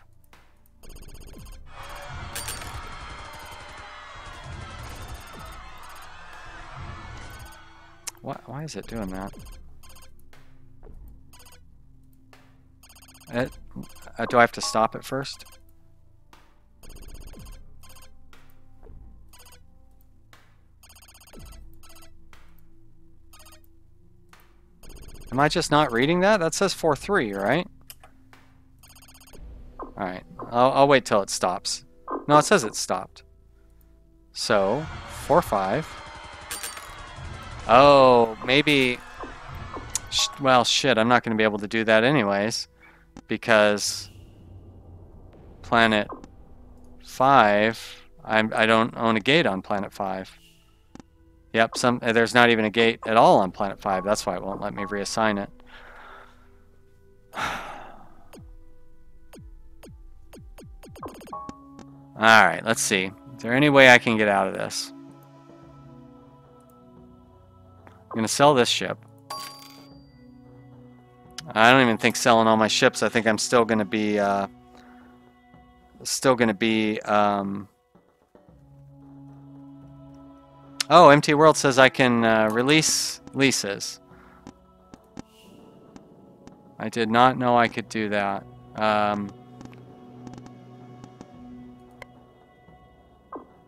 Why is it doing that? Do I have to stop it first? Am I just not reading that? That says 4-3, right? Alright, I'll wait till it stops. No, it says it stopped. So, 4-5. Oh, maybe... Well, shit, I'm not going to be able to do that anyways. Because Planet 5, I don't own a gate on Planet 5. Yep, there's not even a gate at all on Planet 5. That's why it won't let me reassign it. Alright, let's see. Is there any way I can get out of this? I'm going to sell this ship. I don't even think selling all my ships. I think I'm still going to be... Oh, MT World says I can release leases. I did not know I could do that.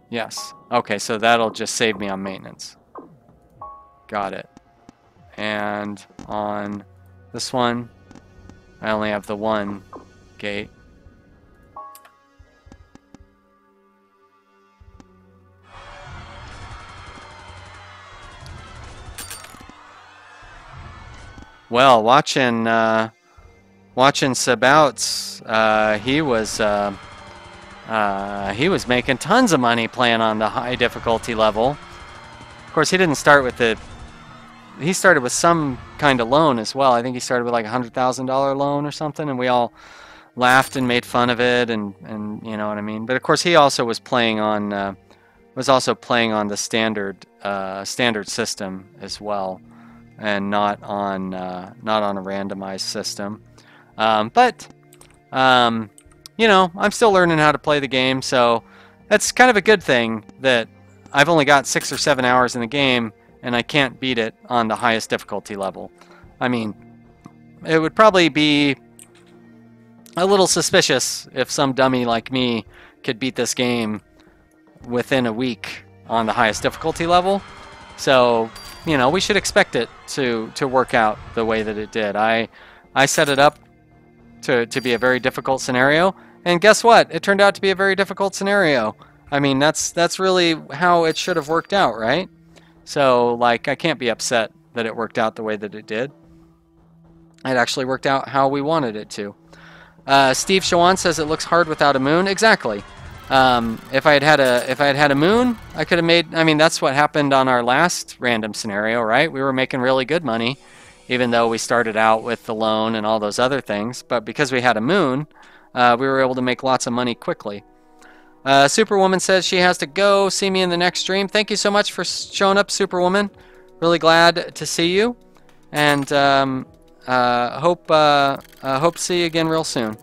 Yes. Okay, so that'll just save me on maintenance. Got it. And on this one, I only have the one gate. Well, watching Sabouts, he was making tons of money playing on the high difficulty level. Of course, he didn't start with the. He started with some kind of loan as well. I think he started with like a $100,000 loan or something, and we all laughed and made fun of it, and you know what I mean. But of course, he also was playing on the standard system as well, and not on a randomized system. You know, I'm still learning how to play the game, so that's kind of a good thing that I've only got 6 or 7 hours in the game, and I can't beat it on the highest difficulty level. I mean, it would probably be a little suspicious if some dummy like me could beat this game within a week on the highest difficulty level. So, you know, we should expect it to work out the way that it did. I set it up to be a very difficult scenario, and guess what? It turned out to be a very difficult scenario. I mean, that's really how it should have worked out, right? So, like, I can't be upset that it worked out the way that it did. It actually worked out how we wanted it to. Steve Shawan says it looks hard without a moon. Exactly. If I had had a moon, I could have made. I mean, that's what happened on our last random scenario, right? We were making really good money, even though we started out with the loan and all those other things. But because we had a moon, we were able to make lots of money quickly. Superwoman says she has to go. See me in the next stream. Thank you so much for showing up, Superwoman. Really glad to see you, and hope to see you again real soon.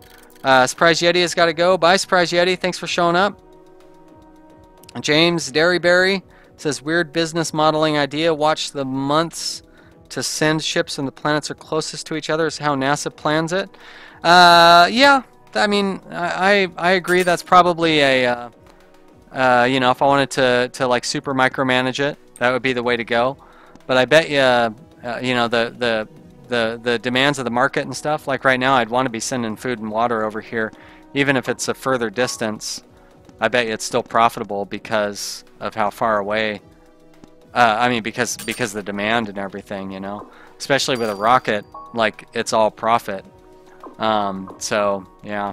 Surprise Yeti has got to go. Bye, Surprise Yeti. Thanks for showing up. James Derryberry says, weird business modeling idea. Watch the months to send ships when the planets are closest to each other is how NASA plans it. Yeah, I mean, I agree. That's probably a, you know, if I wanted to like super micromanage it, that would be the way to go. But I bet you, you know, the demands of the market and stuff, like right now I'd want to be sending food and water over here, even if it's a further distance. I bet you it's still profitable because of how far away, I mean, because of the demand and everything, you know, especially with a rocket, like it's all profit. So yeah,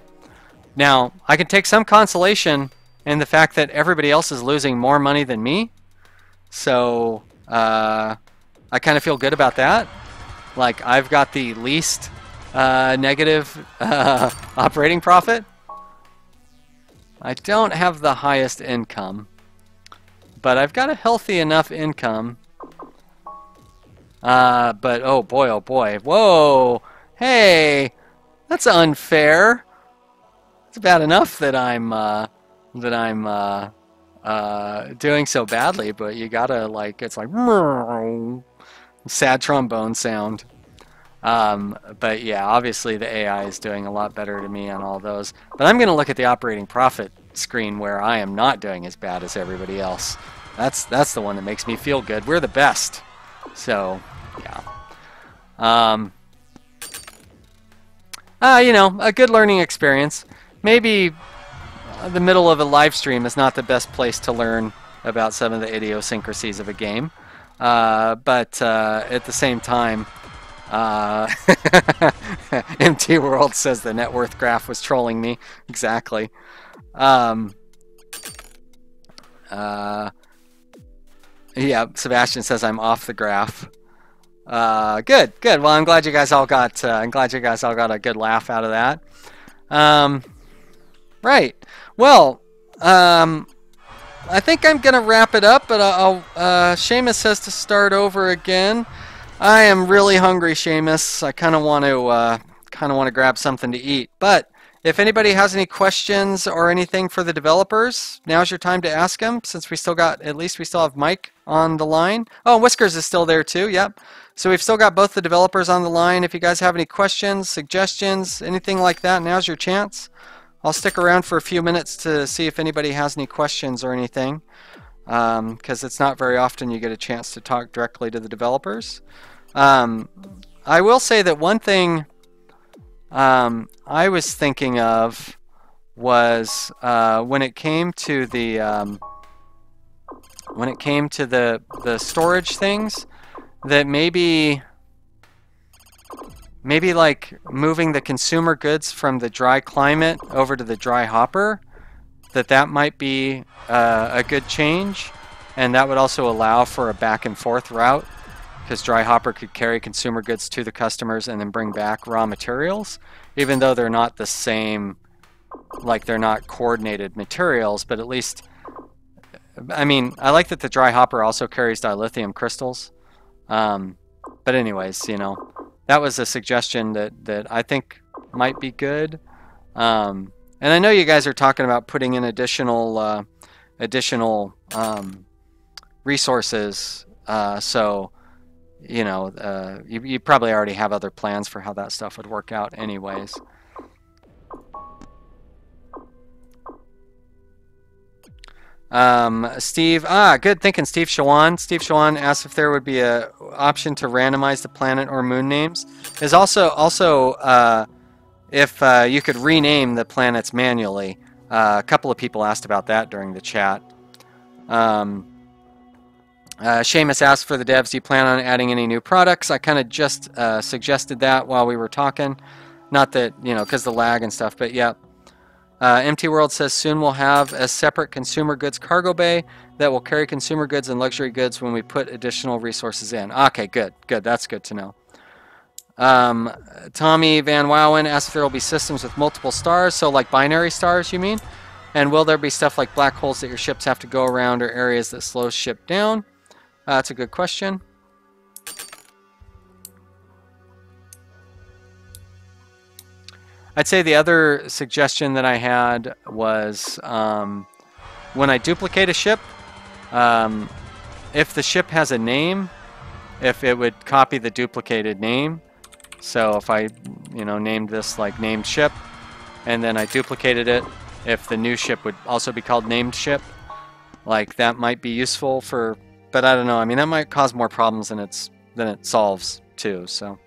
now I can take some consolation in the fact that everybody else is losing more money than me, so I kind of feel good about that. Like, I've got the least negative operating profit. I don't have the highest income, but I've got a healthy enough income. But oh boy, whoa, hey, that's unfair. It's bad enough that I'm doing so badly, but you gotta, like, it's like sad trombone sound. But yeah, obviously the AI is doing a lot better to me on all those. But I'm going to look at the operating profit screen where I am not doing as bad as everybody else. That's the one that makes me feel good. We're the best. So, yeah. You know, a good learning experience. Maybe the middle of a live stream is not the best place to learn about some of the idiosyncrasies of a game. But at the same time, MT World says the net worth graph was trolling me. Exactly. Yeah, Sebastian says I'm off the graph. Good. Well, I'm glad you guys all got. A good laugh out of that. Right. Well. I think I'm gonna wrap it up, but Seamus says to start over again. I am really hungry, Seamus. I kind of want to grab something to eat. But if anybody has any questions or anything for the developers, now's your time to ask them. Since we still have Mike on the line. Oh, Whiskers is still there too. Yep. So we've still got both the developers on the line. If you guys have any questions, suggestions, anything like that, now's your chance. I'll stick around for a few minutes to see if anybody has any questions or anything, because it's not very often you get a chance to talk directly to the developers. I will say that one thing I was thinking of was when it came to the storage things, that maybe like moving the consumer goods from the dry climate over to the dry hopper, that might be a good change, and that would also allow for a back and forth route, because dry hopper could carry consumer goods to the customers and then bring back raw materials, even though they're not the same, like they're not coordinated materials, but at least, I mean, I like that the dry hopper also carries dilithium crystals. But anyways, you know, that was a suggestion that I think might be good. And I know you guys are talking about putting in additional resources So, you know, you probably already have other plans for how that stuff would work out anyways. Steve, good thinking, Steve Shawan. Steve Shawan asked if there would be a option to randomize the planet or moon names. Is also if you could rename the planets manually. A couple of people asked about that during the chat. Seamus asked for the devs, do you plan on adding any new products? I kind of just suggested that while we were talking. Not that, you know, because the lag and stuff, but yeah. Empty World says soon we'll have a separate consumer goods cargo bay that will carry consumer goods and luxury goods when we put additional resources in. Okay, good. That's good to know. Tommy Van Wowen asked if there will be systems with multiple stars, so like binary stars, you mean? And will there be stuff like black holes that your ships have to go around or areas that slow ship down? That's a good question. I'd say the other suggestion that I had was when I duplicate a ship, if the ship has a name, if it would copy the duplicated name. So if I, you know, named this like named ship, and then I duplicated it, if the new ship would also be called named ship, like that might be useful for, but I don't know. I mean, that might cause more problems than it solves too. So.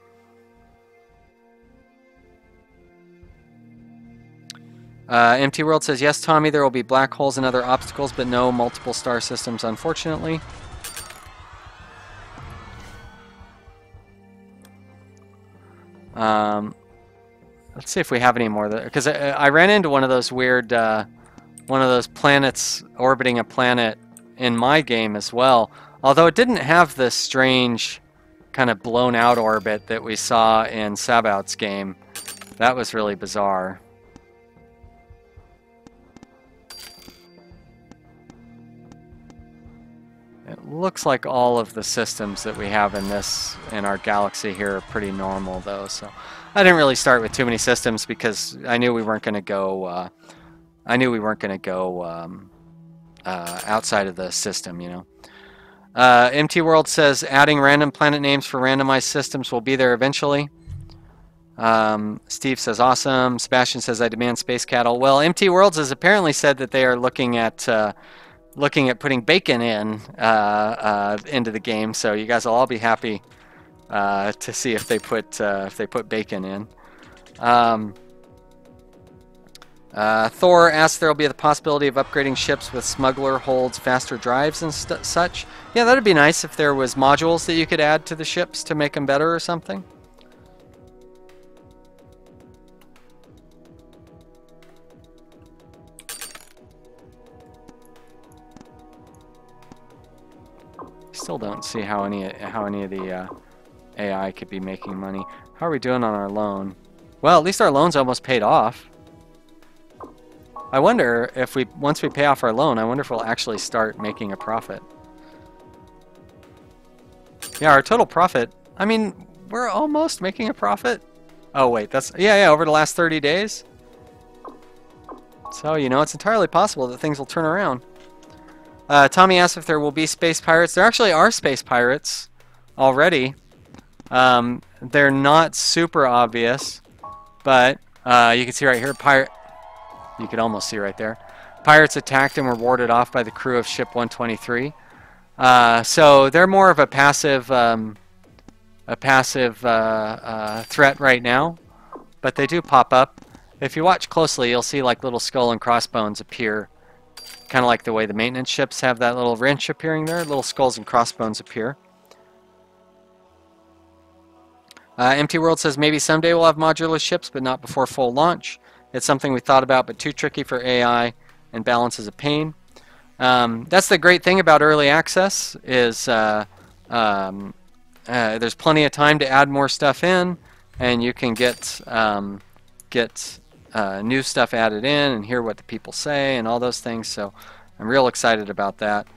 Empty World says, yes, Tommy, there will be black holes and other obstacles, but no multiple star systems, unfortunately. Let's see if we have any more. Because I ran into one of those weird, one of those planets orbiting a planet in my game as well. Although it didn't have the strange kind of blown out orbit that we saw in Sabout's game. That was really bizarre. It looks like all of the systems that we have in our galaxy here are pretty normal, though. So I didn't really start with too many systems because I knew we weren't going to go. Outside of the system, you know. MT World says adding random planet names for randomized systems will be there eventually. Steve says awesome. Sebastian says I demand space cattle. Well, MT Worlds has apparently said that they are looking at putting bacon into the game, so you guys will all be happy to see if they put bacon in. Thor asks there will be the possibility of upgrading ships with smuggler holds, faster drives, and such. Yeah, that'd be nice if there was modules that you could add to the ships to make them better or something. Still don't see how any of the AI could be making money. How are we doing on our loan? Well, at least our loan's almost paid off. I wonder if once we pay off our loan, I wonder if we'll actually start making a profit. Yeah, our total profit, I mean, we're almost making a profit. Oh wait, that's, yeah, over the last 30 days. So, you know, it's entirely possible that things will turn around. Tommy asked if there will be space pirates. There actually are space pirates already. They're not super obvious, but you can see right here, you could almost see right there. Pirates attacked and were warded off by the crew of ship 123. So they're more of a passive threat right now, but they do pop up. If you watch closely, you'll see like little skull and crossbones appear, kind of like the way the maintenance ships have that little wrench appearing there. Little skulls and crossbones appear. Empty World says maybe someday we'll have modular ships, but not before full launch. It's something we thought about, but too tricky for AI, and balance is a pain. That's the great thing about early access is there's plenty of time to add more stuff in, and you can get new stuff added in and hear what the people say and all those things. So I'm real excited about that.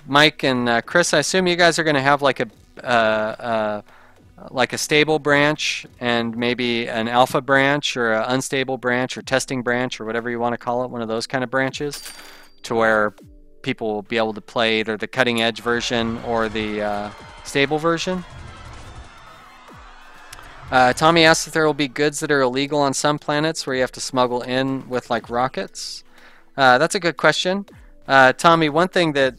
Mike and Chris, I assume you guys are going to have like a stable branch and maybe an alpha branch or an unstable branch or testing branch or whatever you want to call it, one of those kind of branches, to where people will be able to play either the cutting edge version or the stable version. Tommy asks if there will be goods that are illegal on some planets where you have to smuggle in with like rockets. That's a good question. Tommy, one thing that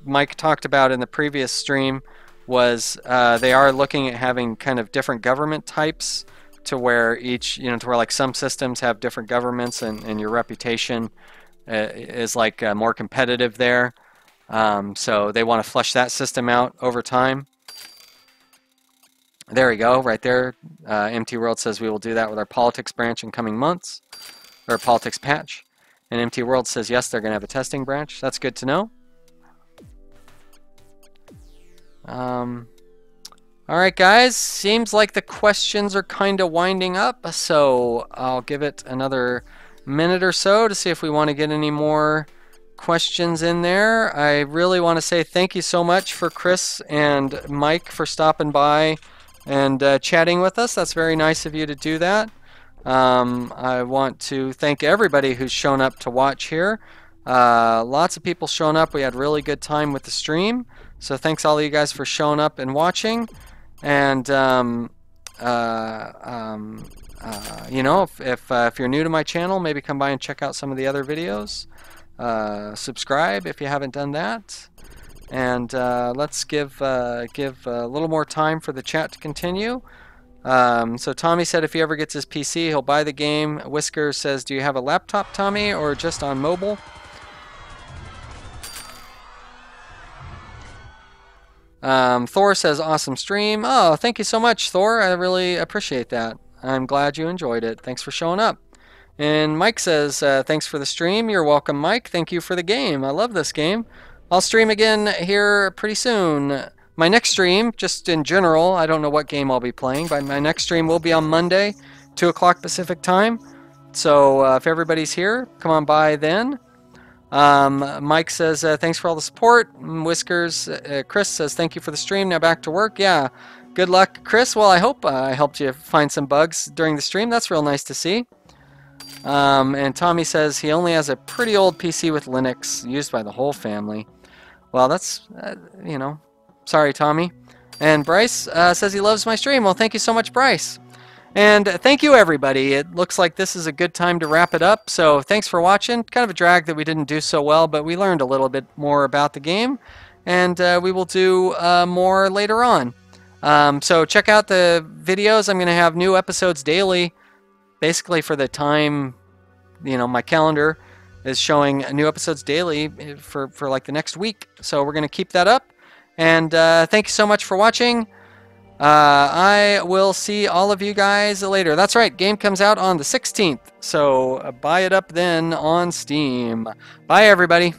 Mike talked about in the previous stream was they are looking at having kind of different government types to where each, to where like some systems have different governments and your reputation is like more competitive there. So they want to flush that system out over time. There we go, right there. MT World says we will do that with our politics branch in coming months, or politics patch. And MT World says yes, they're going to have a testing branch. That's good to know. All right, guys. Seems like the questions are kind of winding up, so I'll give it another minute or so to see if we want to get any more questions in there. I really want to say thank you so much for Chris and Mike for stopping by and chatting with us. That's very nice of you to do that. I want to thank everybody who's shown up to watch here. Lots of people shown up. We had really good time with the stream. So thanks all of you guys for showing up and watching. And if you're new to my channel, maybe come by and check out some of the other videos. Subscribe if you haven't done that. And let's give a little more time for the chat to continue. So Tommy said if he ever gets his PC, he'll buy the game. Whisker says, do you have a laptop, Tommy, or just on mobile? Thor says, awesome stream. Oh, thank you so much, Thor. I really appreciate that. I'm glad you enjoyed it. Thanks for showing up. And Mike says, thanks for the stream. You're welcome, Mike. Thank you for the game. I love this game. I'll stream again here pretty soon. My next stream, just in general, I don't know what game I'll be playing, but my next stream will be on Monday, 2 o'clock Pacific time. So if everybody's here, come on by then. Mike says, thanks for all the support. Whiskers, Chris says, thank you for the stream. Now back to work. Yeah, good luck, Chris. Well, I hope I helped you find some bugs during the stream. That's real nice to see. And Tommy says he only has a pretty old PC with Linux used by the whole family. Well, that's, sorry, Tommy. And Bryce says he loves my stream. Well, thank you so much, Bryce. And thank you, everybody. It looks like this is a good time to wrap it up. So thanks for watching. Kind of a drag that we didn't do so well, but we learned a little bit more about the game. And we will do more later on. So check out the videos. I'm going to have new episodes daily, basically for the time, my calendar is showing new episodes daily for like the next week. So we're going to keep that up. And thank you so much for watching. I will see all of you guys later. That's right, game comes out on the 16th. So buy it up then on Steam. Bye, everybody.